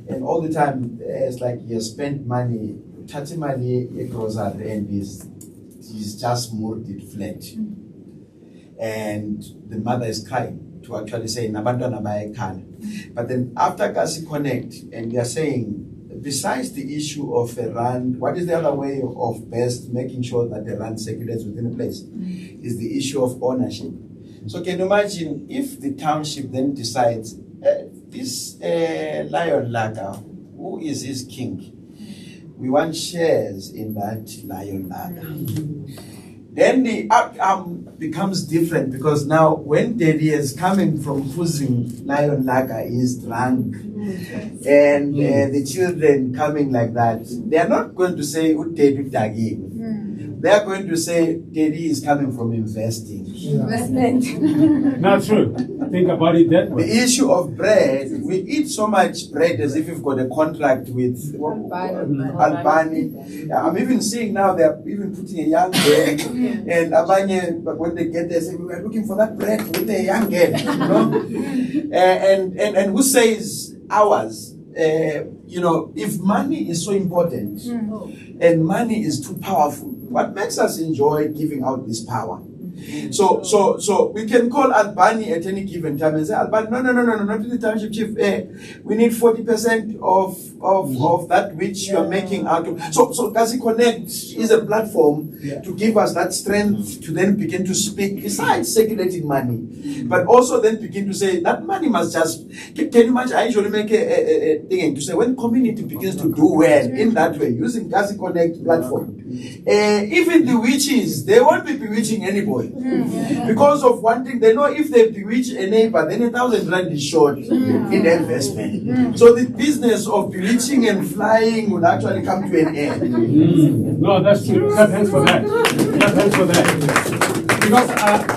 And all the time, it's like he has spent money, 30 money a grocery, and he's just moved it flat. And the mother is crying to actually say, Nabantwana bayekhala. But then after KasiKonnect, and we are saying, besides the issue of a rand, what is the other way of best making sure that the rand circulates within a place? Is the issue of ownership. So can you imagine if the township then decides, this lion lager, who is his king? We want shares in that lion lager. Then the outcome becomes different because now when Daddy is coming from Fuzing Lion Lager is drunk and the children coming like that, they are not going to say Daddy Dagi. They are going to say Daddy is coming from investing. Investment. Not true. Think about it that way. The issue of bread, we eat so much bread as if you've got a contract with Albani. I'm even seeing now they're even putting a young girl and Abanye, but when they get there, say, we are looking for that bread with a young girl. You know? And who says ours? If money is so important and money is too powerful, what makes us enjoy giving out this power? So we can call Albani at any given time and say, Albani, no, not to the township chief. We need 40% of that which you are making out of. So KasiKonnect is a platform to give us that strength to then begin to speak, besides circulating money, but also then begin to say that money must just. Can you imagine? I usually make a thing to say when community begins to do well in that way using KasiKonnect platform, even the witches, they won't be bewitching anybody. Because of one thing, they know if they bewitch a neighbor, then 1,000 rand is short in the investment. So the business of bewitching and flying would actually come to an end. No, that's true. Clap hands for that. Clap hands for that. Because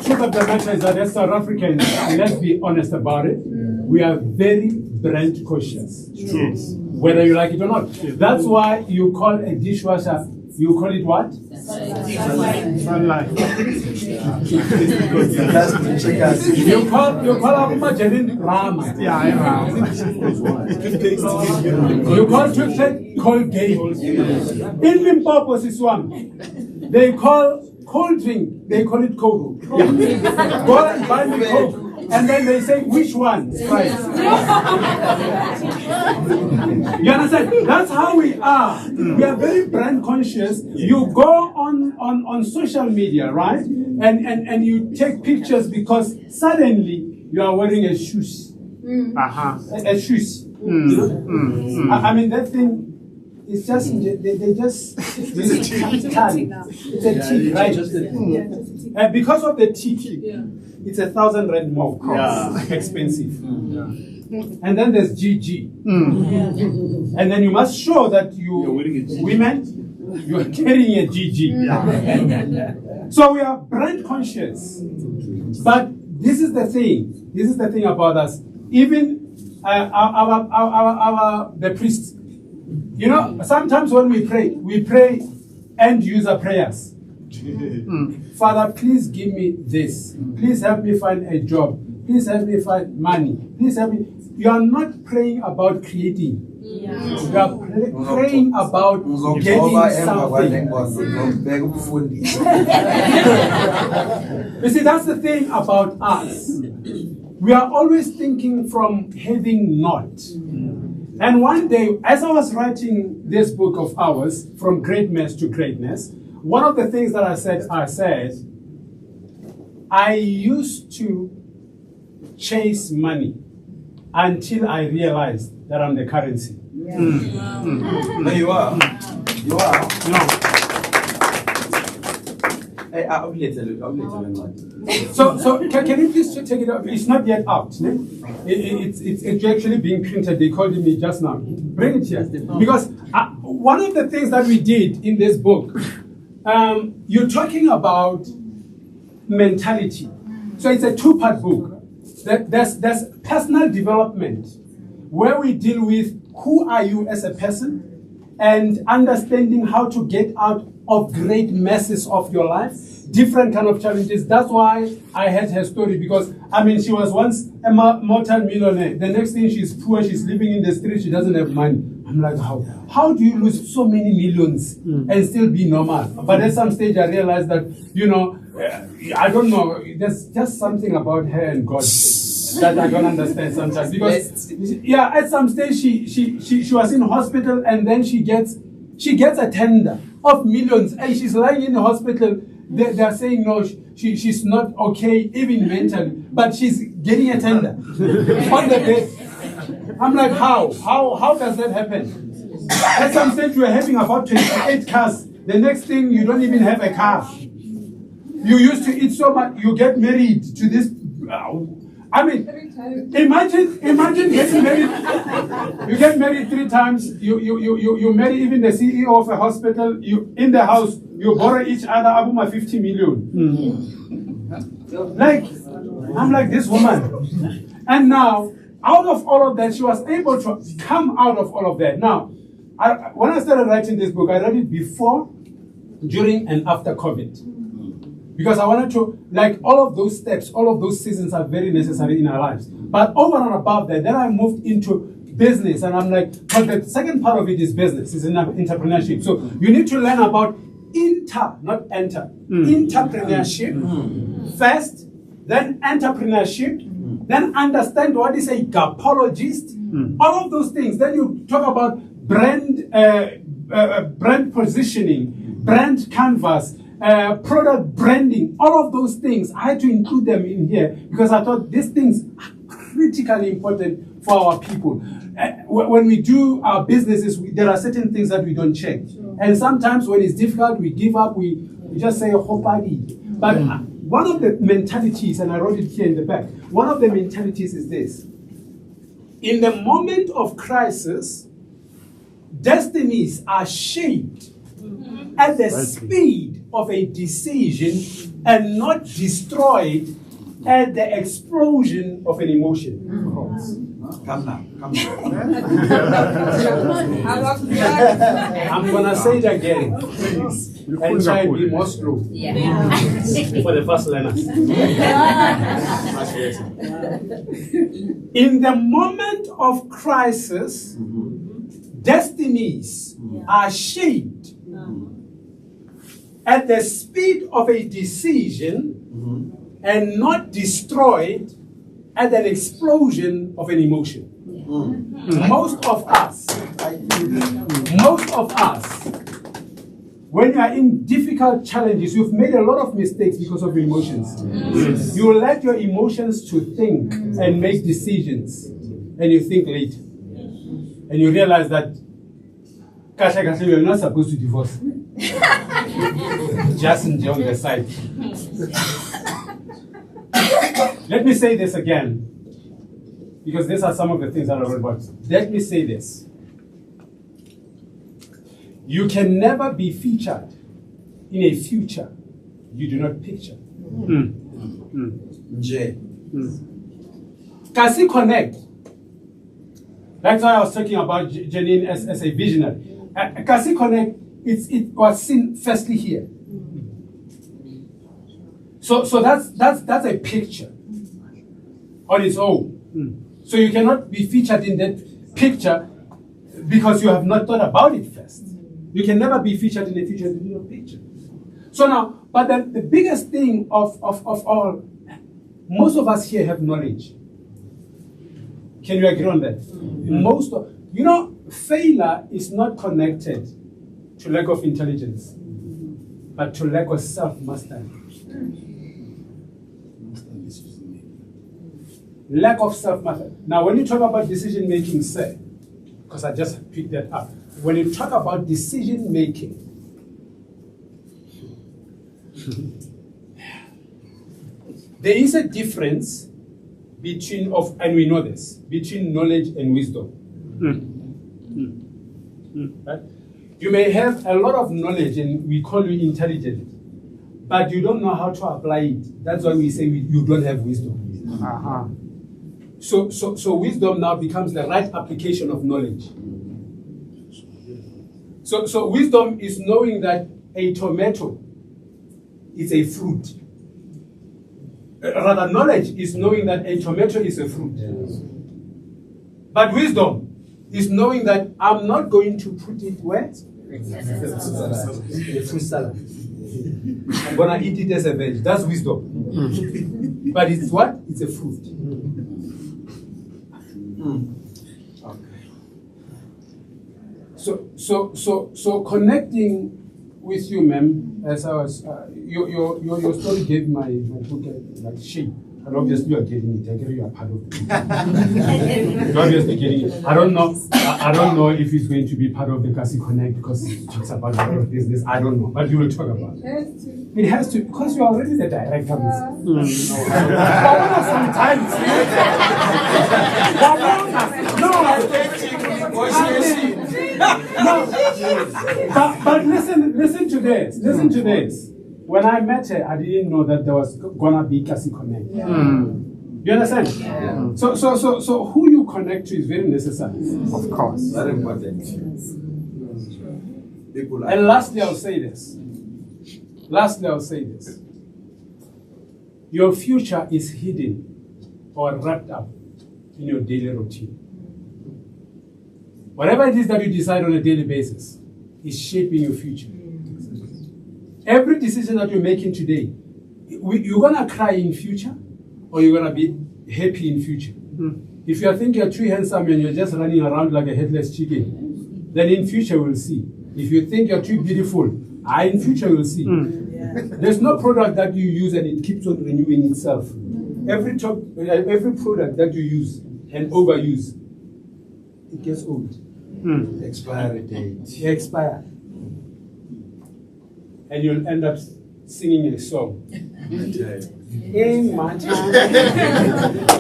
truth of the matter is that as South Africans, let's be honest about it, we are very brand conscious. Yes. Whether you like it or not. That's why you call a dishwasher, you call it what? Sunlight. You call a margarine Rama. You call toothpaste Colgate. In Limpopo, Siswam, they call cold drink, they call it Coke. Go and buy me Coke. And then they say, which one? Right. You understand? That's how we are. We are very brand conscious. You go on social media, right? And you take pictures because suddenly you are wearing a shoes. A shoes. I mean, that thing. It's just, they just, it's a tick, right? And because of the tick, it's 1,000 rand more, of course, expensive. And then there's GG. And then you must show that women, you are carrying a GG. So we are brand conscious. But this is the thing about us. Even the priests. You know, sometimes when we pray end user prayers. Father, please give me this. Please help me find a job. Please help me find money. Please help me. You are not praying about creating. You are praying about getting something. You see, that's the thing about us. We are always thinking from having not. And one day, as I was writing this book of ours, From Great Mess to Greatness, one of the things that I said, I used to chase money until I realized that I'm the currency. No, you are. No. So can you please take it up? It's not yet out. It's actually being printed. They called me just now. Bring it here. Because one of the things that we did in this book, you're talking about mentality. So it's a two-part book. There's personal development, where we deal with who are you as a person and understanding how to get out of great messes of your life, different kind of challenges. That's why I had her story, because I mean, she was once a multi-millionaire. The next thing, she's poor, she's living in the street, she doesn't have money. I'm like, how do you lose so many millions and still be normal? But at some stage I realized that, I don't know, there's just something about her and God that I don't understand sometimes. Because at some stage she was in hospital, and then she gets a tender of millions, and she's lying in the hospital. They're saying no, she's not okay even mentally, but she's getting a tender on the bed. I'm like, how does that happen? At some stage you are having about 28 cars. The next thing you don't even have a car. You used to eat so much. You get married to this. I mean, imagine getting married. You get married 3 times. You marry even the CEO of a hospital. You in the house. You borrow each other abuma 50 million. Like, I'm like this woman. And now, out of all of that, she was able to come out of all of that. Now, when I started writing this book, I read it before, during, and after COVID. Because I wanted to, like, all of those steps, all of those seasons are very necessary in our lives. But over and above that, then I moved into business. And I'm like, but the second part of it is business, is entrepreneurship. So you need to learn about entrepreneurship first, then entrepreneurship, then understand what is a gapologist, all of those things. Then you talk about brand positioning, brand canvas, product branding, all of those things. I had to include them in here because I thought these things are critically important for our people. When we do our businesses, there are certain things that we don't check. And sometimes when it's difficult, we give up, we just say, hopadi. But one of the mentalities, and I wrote it here in the back, one of the mentalities is this. In the moment of crisis, destinies are shaped at the speed of a decision and not destroyed at the explosion of an emotion. Come now. I'm gonna say it again and try and be more slow for the first learners. In the moment of crisis, destinies are shaped at the speed of a decision and not destroyed at an explosion of an emotion. Most of us, when you are in difficult challenges, you've made a lot of mistakes because of your emotions. You let your emotions to think and make decisions, and you think late. And you realize that you're not supposed to divorce. Just enjoy on the side. Let me say this again, because these are some of the things that I wrote about. Let me say this. You can never be featured in a future you do not picture. KasiKonnect. That's why I was talking about Janine as a visionary. KasiKonnect, it was seen firstly here. So that's a picture on its own. So you cannot be featured in that picture because you have not thought about it first. You can never be featured in a future in your picture. So now, but then the biggest thing of all, most of us here have knowledge. Can you agree on that? Most of, failure is not connected to lack of intelligence, but to lack of self-mastery. Lack of self-mastery. Now, when you talk about decision-making, sir, because I just picked that up. When you talk about decision-making, there is a difference between, and we know this, between knowledge and wisdom. Right? You may have a lot of knowledge and we call you intelligent, but you don't know how to apply it. That's why we say you don't have wisdom. So wisdom now becomes the right application of knowledge. So wisdom is knowing that a tomato is a fruit. Rather, knowledge is knowing that a tomato is a fruit. But wisdom is knowing that I'm not going to put it where? A fruit salad. I'm going to eat it as a veg. That's wisdom. But it's what? It's a fruit. So connecting with you, ma'am, as I was, your story gave my book like shape. And obviously you are getting it. I guess you are part of it. You're obviously getting it. I don't know if it's going to be part of the KasiKonnect because it talks about a lot of business. I don't know, but you will talk about it. It has to, because you are already the director. Sometimes. But listen to this. Listen to this. When I met her, I didn't know that there was gonna be KasiKonnect. You understand? Yeah. So who you connect to is very necessary. Of course. Very important. People and lastly, I'll say this. Your future is hidden or wrapped up in your daily routine. Whatever it is that you decide on a daily basis is shaping your future. Every decision that you're making today, you're gonna cry in future, or you're gonna be happy in future. If you think you're too handsome and you're just running around like a headless chicken, then in future we'll see. If you think you're too beautiful, in future we'll see. There's no product that you use and it keeps on renewing itself. Every product that you use and overuse, it gets old. Expiry date. Expire. And you'll end up singing a song. In my time.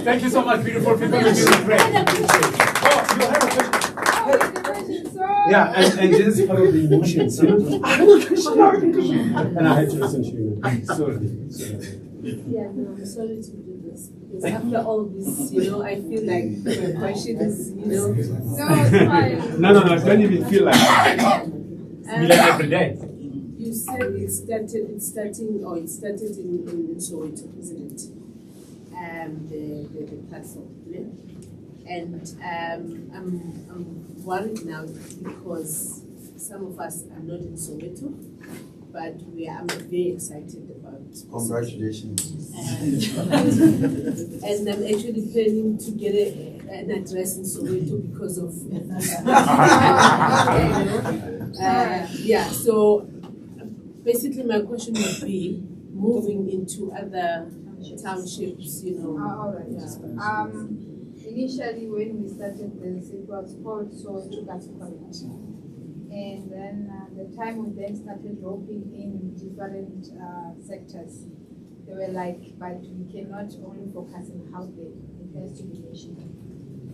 Thank you so much, beautiful people. You've been great. Oh, you have a question. Yeah, and this is part of the emotions. And I had to listen to you. Sorry. Yeah, no, I'm sorry to do this. Because after all this, I feel like the question is, No, it's fine. No, don't even feel like that. Be like every day. You said it started in Soweto, isn't it? The platform. Yeah? And I'm worried now because some of us are not in Soweto, but I'm very excited about it. Congratulations. And I'm actually planning to get an address in Soweto because of so basically my question would be moving into other townships, All right. Yeah. Initially, when we started this, it was called Soweto KasiKonnect. And then the time we then started roping in different sectors, they were like, but we cannot only focus on housing, it has to be national.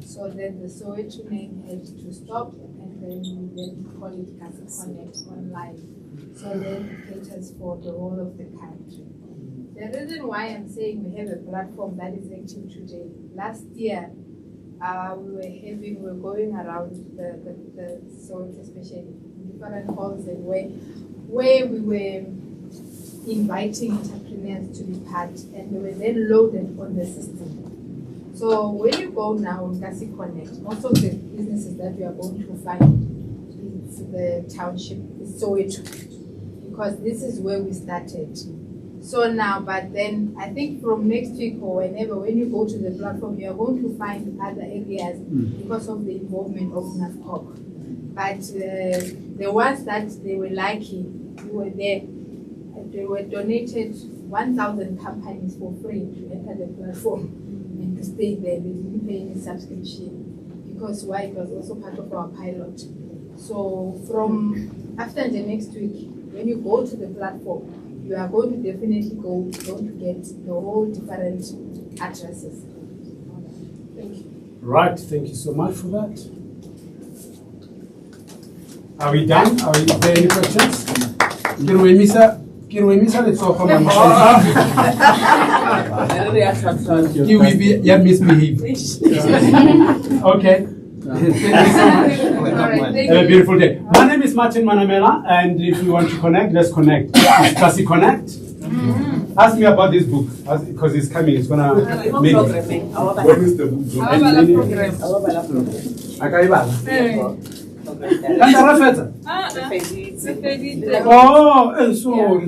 So then the Soweto name had to stop, and then we then call it KasiKonnect online. So then it caters for the whole of the country. The reason why I'm saying we have a platform that is active today, last year we were going around the Soweto, especially different halls and where we were inviting entrepreneurs to be part, and they were then loaded on the system. So when you go now on KasiKonnect, most of the businesses that you are going to find is the township, is Soweto, because this is where we started. So now, but then I think from next week or whenever, when you go to the platform, you are going to find other areas because of the involvement of NAFCOC. But the ones that they were liking, we were there. They were donated 1,000 companies for free to enter the platform and to stay there. They didn't pay any subscription because why? It was also part of our pilot. So from after the next week, when you go to the platform, you are going to definitely going to get the whole different addresses. Thank you. Right, thank you so much for that. Are we done? Are there any questions? Let's talk about you will be misbehaved. Okay. Thank you so much. Have a beautiful day. My name is Martin Manamela, and if you want to connect, let's connect. It's KasiKonnect. Ask me about this book, because it's coming. It's gonna make it. When is the book? Oh, sorry.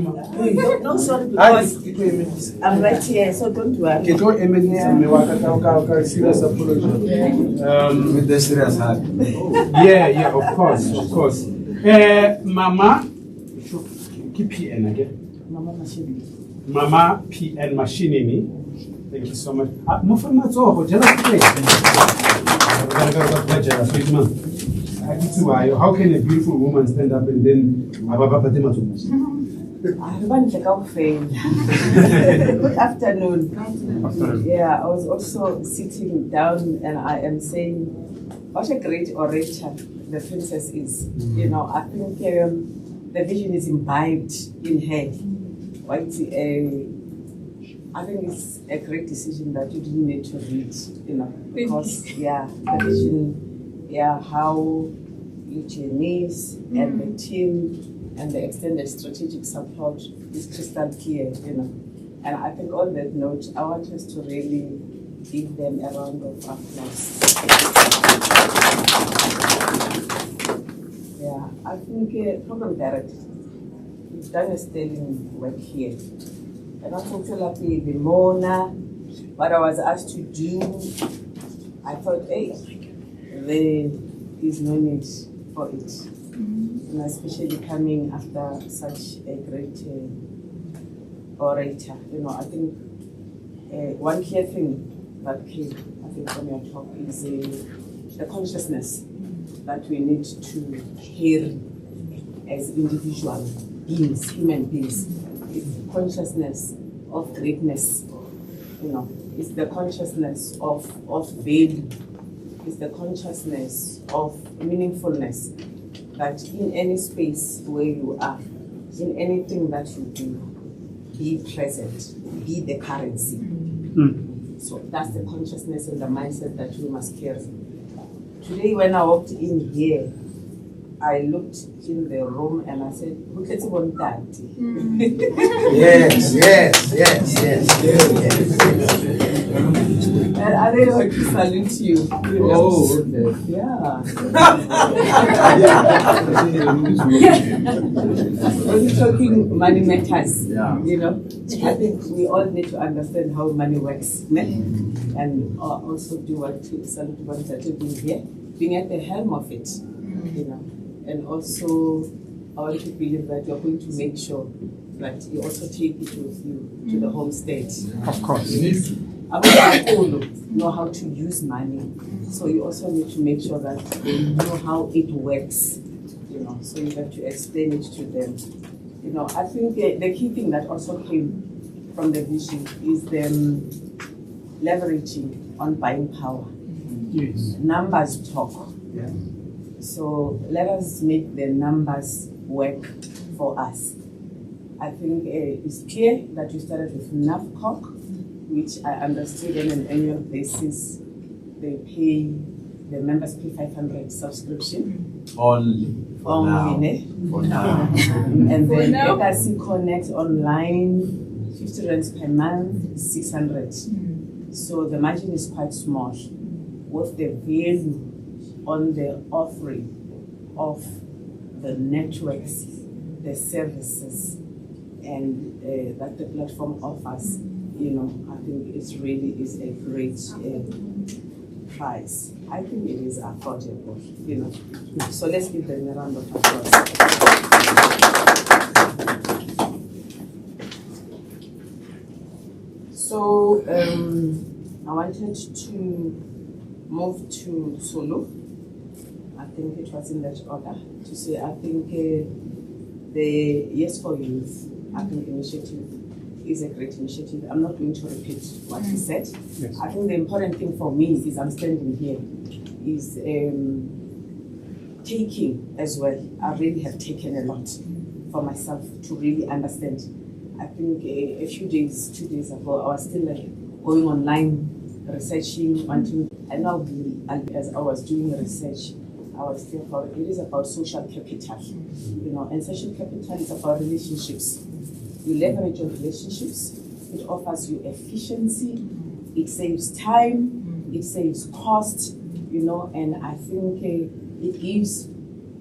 No, sorry, because I'm right here, so don't worry. Serious apology. With the serious heart. Yeah, of course. Mama. PN again. Mama Machine. Mama PN Machinini. Thank you so much. Mufama Zoho, how can a beautiful woman stand up and then Good afternoon. Yeah, I was also sitting down and I am saying, what a great orator the princess is. You know, I think the vision is imbibed in her. I think it's a great decision that you didn't need to read, you know, because the vision, how your journeys and the team and the extended strategic support is crystal clear, you know. And I think on that note, I want us to really give them a round of applause. Yeah, I think program director, we've done a sterling work here. And I don't feel like the Mona, what I was asked to do, I thought, hey, there is no need for it. And especially coming after such a great orator. You know, I think one clear thing that came, I think, from your talk is the consciousness that we need to carry as individual beings, human beings. It's the consciousness of greatness, you know, it's the consciousness of value, it's the consciousness of meaningfulness, that in any space where you are, in anything that you do, be present, be the currency. So that's the consciousness and the mindset that we must carry. Today when I walked in here, I looked in the room and I said, look at one daddy. Yes. And I really want to salute you. Oh, okay. Yeah. When you're talking money matters, you know, I think we all need to understand how money works, and also do what salute one daddy being here, being at the helm of it, you know. And also, I want to believe that you're going to make sure that you also take it with you to the home state. Of course. I want know how to use money, so you also need to make sure that they know how it works. You know, so you have to explain it to them. You know, I think the key thing that also came from the vision is them leveraging on buying power. Yes. Numbers talk. Yeah. So let us make the numbers work for us. I think it's clear that you started with NAFCOC, which I understood on an annual basis. The members pay 500 subscription. Only. For now. And then KasiKonnect online, 50 rands per month, 600. So the margin is quite small. What's the value on the offering of the networks, the services, and that the platform offers? You know, I think it really is a great price. I think it is affordable, you know. So let's give them a round of applause. So I wanted to move to Solo. I think it was in that order to say, I think the Yes for Youth, I think initiative is a great initiative. I'm not going to repeat what he said. Yes. I think the important thing for me is I'm standing here is taking as well. I really have taken a lot for myself to really understand. I think a few days, 2 days ago, I was still going online, researching, wanting, and now as I was doing research, I was still about, it is about social capital, you know, and social capital is about relationships. You leverage on relationships, it offers you efficiency, it saves time, it saves cost, you know, and I think it gives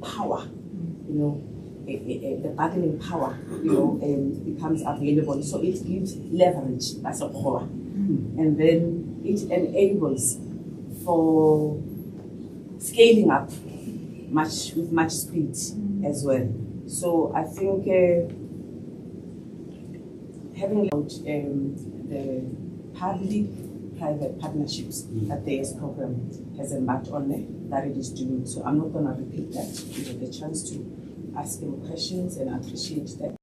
power, you know, the bargaining power, you know, becomes available. So it gives leverage, that's a power. And then it enables for scaling up with much speed as well. So I think having out the public-private partnerships that the ACE program has embarked on that it is doing. So I'm not going to repeat that. You get the chance to ask him questions and appreciate that.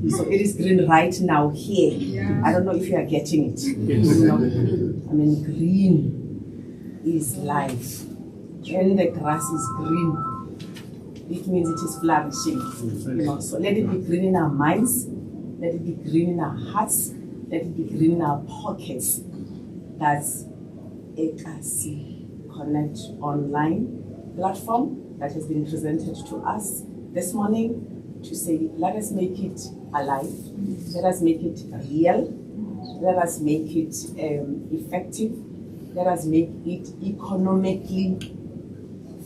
So it is green right now here. Yeah. I don't know if you are getting it. Yes. You know? I mean, green is life. When the grass is green, it means it is flourishing. You know? So let it be green in our minds, let it be green in our hearts, let it be green in our pockets. That's a KasiKonnect online platform that has been presented to us this morning to say, let us make it alive, let us make it real, let us make it effective, let us make it economically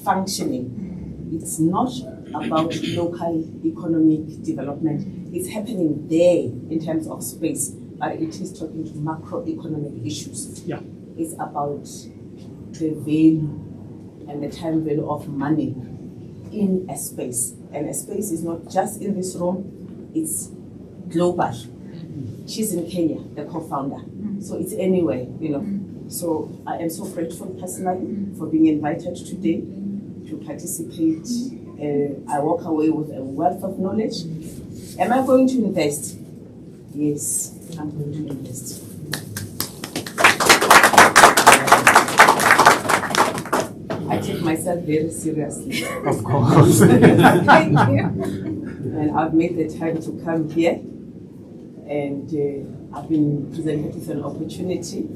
functioning. It's not about local economic development. It's happening there in terms of space, but it is talking to macroeconomic issues. Yeah. It's about the value and the time value of money in a space. And a space is not just in this room, it's global. She's in Kenya, the co-founder. So it's anywhere, you know. So I am so grateful personally for being invited today to participate. I walk away with a wealth of knowledge. Am I going to invest? Yes, I'm going to invest. I take myself very seriously. Of course. Thank you. And I've made the time to come here, and I've been presented with an opportunity.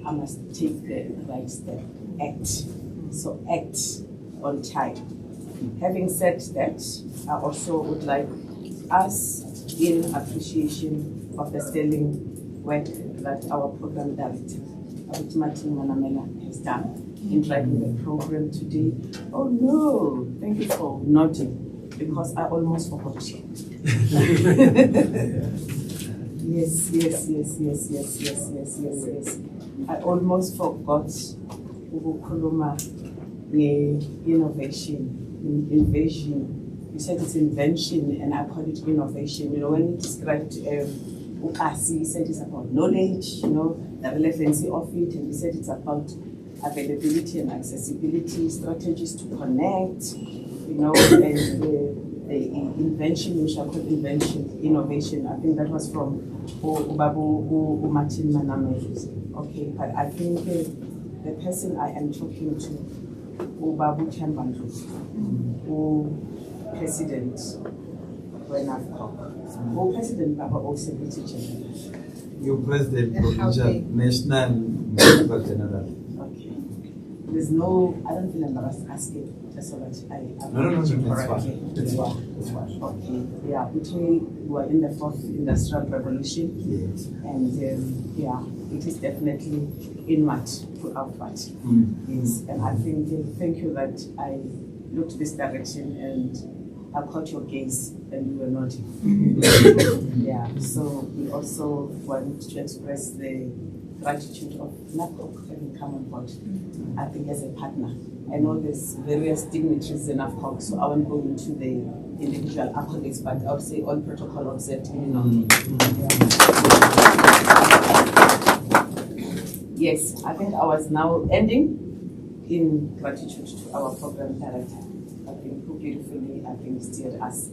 I must take the right step, act. So act on time. Having said that, I also would like us, in appreciation of the sterling work that our program director, Martin Manamela, has done in driving the program today. Oh no, thank you for nodding, because I almost forgot you. Yes. I almost forgot Ubukuluma innovation, invasion. You said it's invention, and I call it innovation. You know, when you described Ukasi, you said it's about knowledge, you know, the relevancy of it, and you said it's about availability and accessibility, strategies to connect, you know, and the invention, which I call innovation. I think that was from Martin Manamela. Okay, but I think the person I am talking to, Babu Chambandu, who President Renafco, President Baba or Secretary General. Your President, Provincial, National, Municipal General. Okay. There's no, I don't feel embarrassed asking. That's all that I No, it's fine. It's fine. Okay. Yeah, we were in the 4th Industrial Revolution. Yes. And yeah, it is definitely inward to outward. Yes. And I think, thank you that I looked this direction and I caught your gaze and you were nodding. Yeah, so we also want to express the gratitude of NAFCOC having come on board, I think, as a partner. I know there's various dignitaries in NAFCOC, so I won't go into the individual accolades, but I would say all protocol observed, you know. Yes, I think I was now ending in gratitude to our program director. I think who beautifully, I think, steered us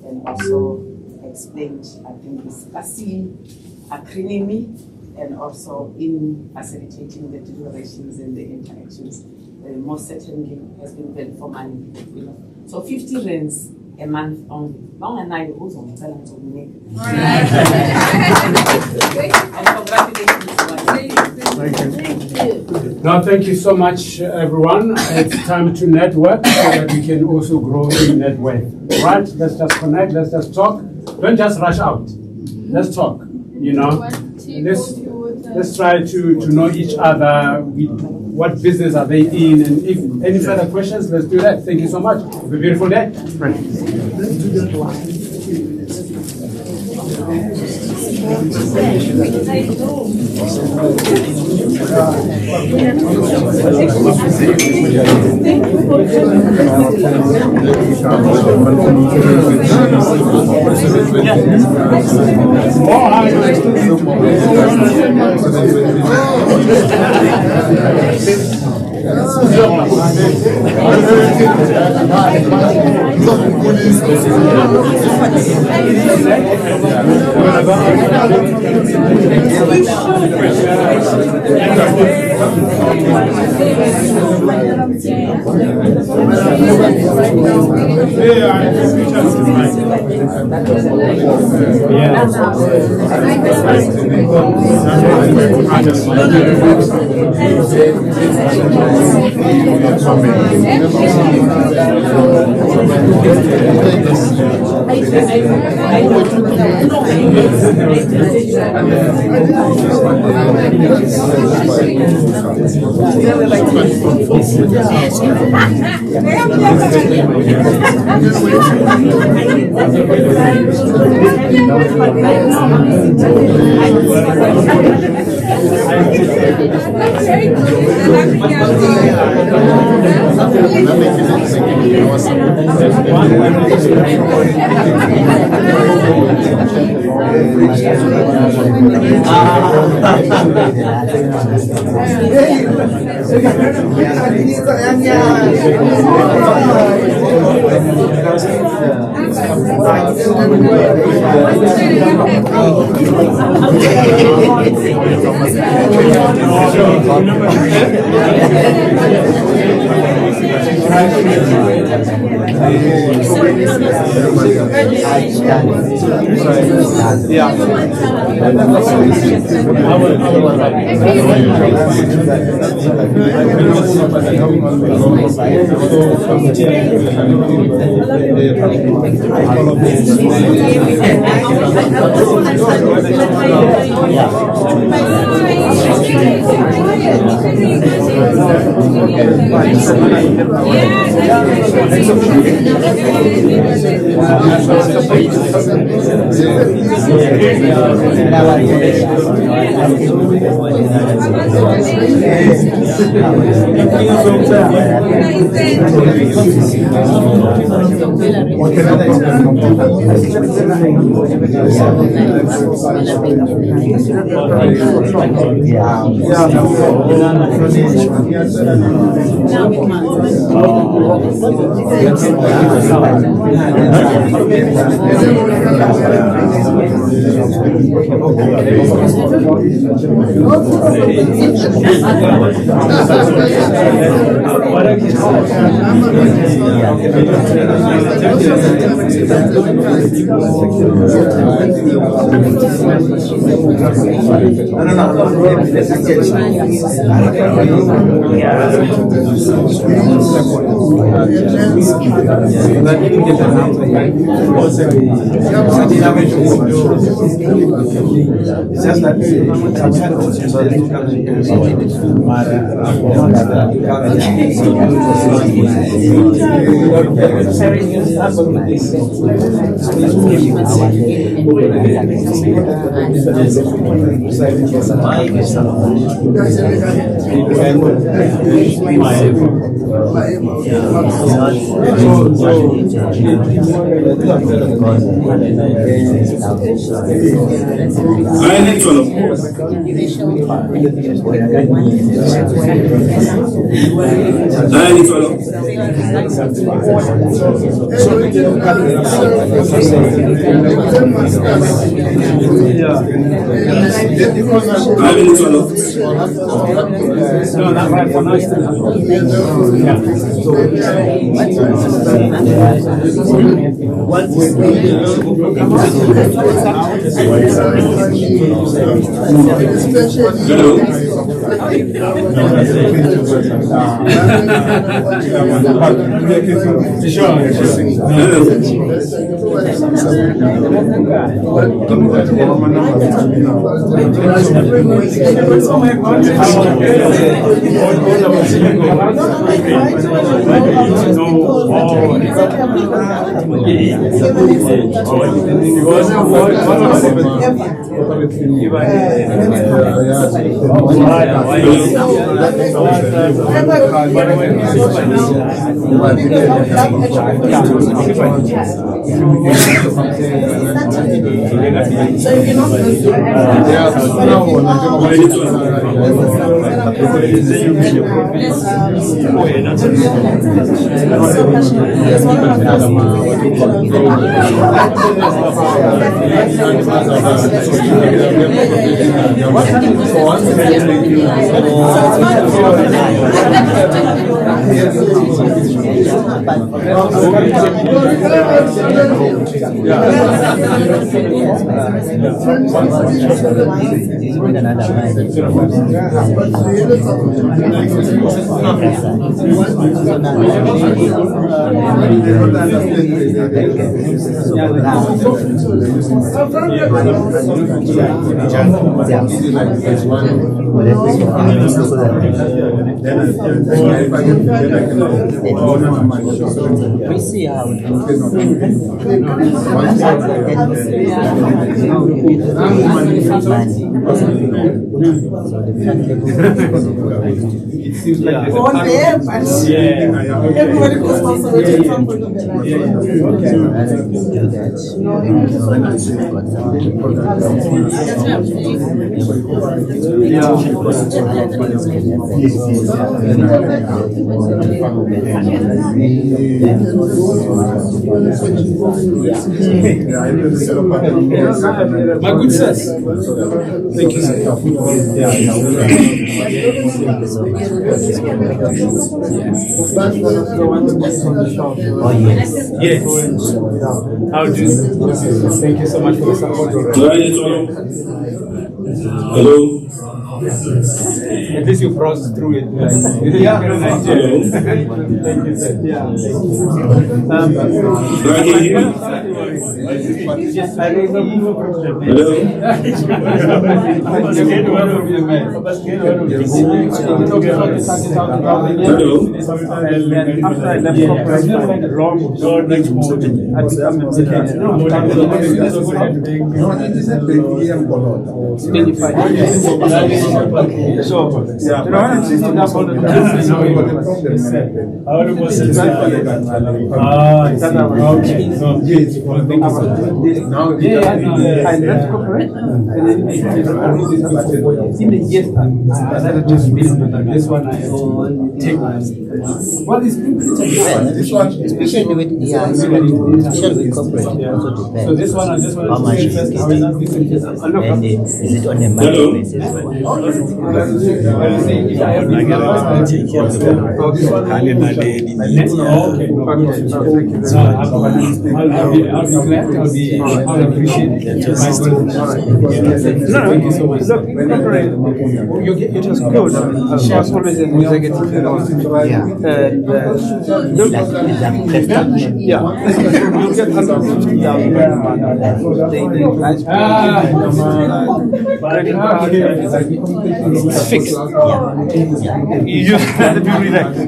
and also explained, I think, this Kasi acronym and also in facilitating the deliberations and the interactions. Most certainly has been very for money, you know. So 50 rands a month only. Long and I also balance of me. Now, thank you so much, everyone. It's time to network so that we can also grow in network. Right? Let's just connect. Let's just talk. Don't just rush out. Let's talk. You know, let's try to know each other. What business are they in? And if any further questions, let's do that. Thank you so much. Have a beautiful day. We see how it it seems like there's a Oh, there, but everybody goes also at some point of their My good sirs. Thank you, sir. Oh, yes. Yes. How do you? Thank you so much for the support. Hello. At least you browsed through it. Yeah. Hello. Thank you, sir. Yeah. I left corporate and then in the years I started to build this one I take what is this one especially with especially with corporate also depends. So this one I just want how much is it and is it on a monthly basis? I'll appreciate it. Thank you so much. Look, it was good. She was always an executive. Yeah. And yeah. You get 150,000. It's fixed. You just have to be relaxed.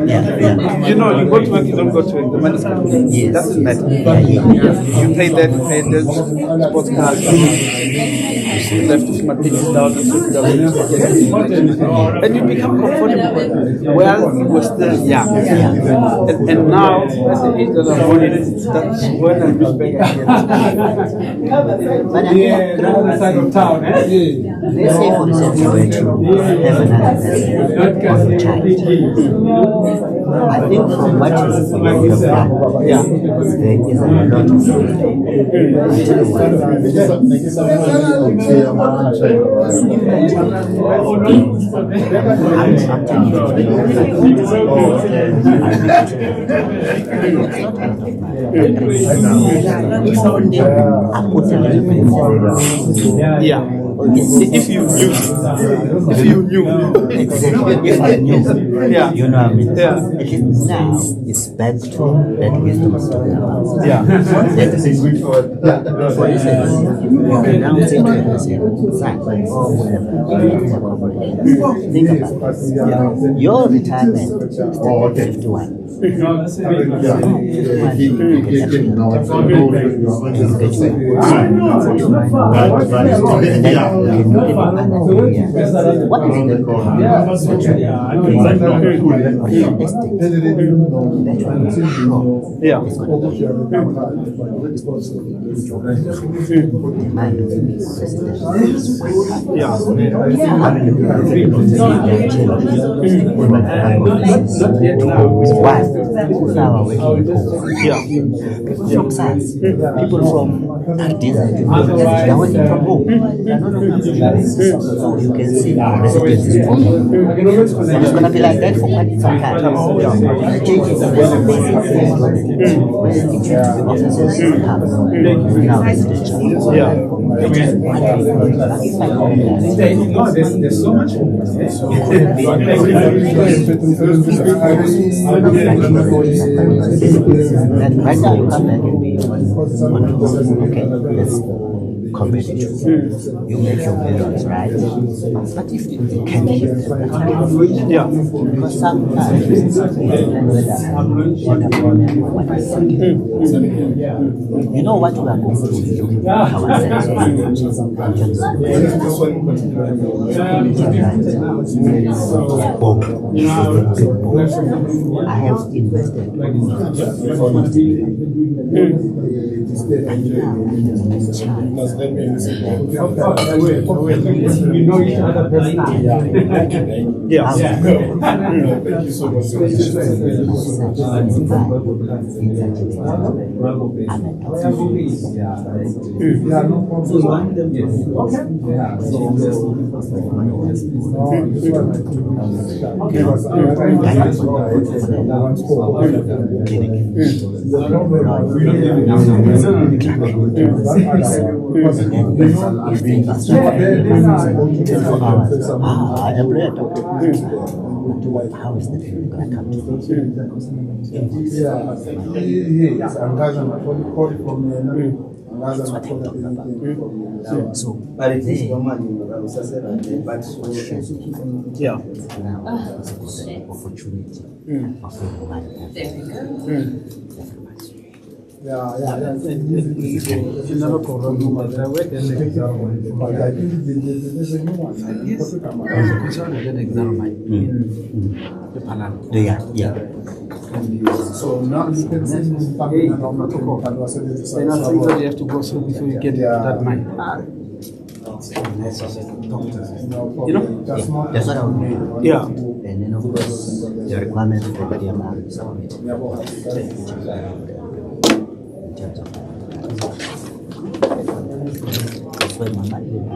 You know, you go to work, you don't go to work. The money's coming. It doesn't matter. You pay that, sports cars. Left my things down and you become comfortable. Well, you were still young. And now, at the age that I'm on, that's when I look back again. Yeah, the other side of town, eh? Let's say, for instance, you were to have another child. I think from what you have done, there is a lot If you knew. If you knew. Exactly. If I knew. Yeah. You know what I mean? Yeah. At least now it's back to that wisdom was talking about. Yeah. That is, for instance, announcing to a person, son, or whatever, think about this. Your retirement started at 51. People now are working people from SARS, people from Artisan, they are working from home. They are not on a so you can see our residents is problem. It's going to be like that for quite some time. Changes the offices now residential. There's so much. That right now you come back and be okay, let's competitive. You make your millions, right? But if you can keep them, because sometimes you know what we are going through looking at ourselves I have invested almost we know each other personally. Thank you so much. How is the people going to come to so, but it is normally but yeah, now opportunity of everybody. You never call wrong number. I wait and there's a new one. Yes. Yeah. So now you can say then after that you have to go through before you get that money. You know? That's what I would do. Yeah. And then of course the requirements for the amount is that's where my money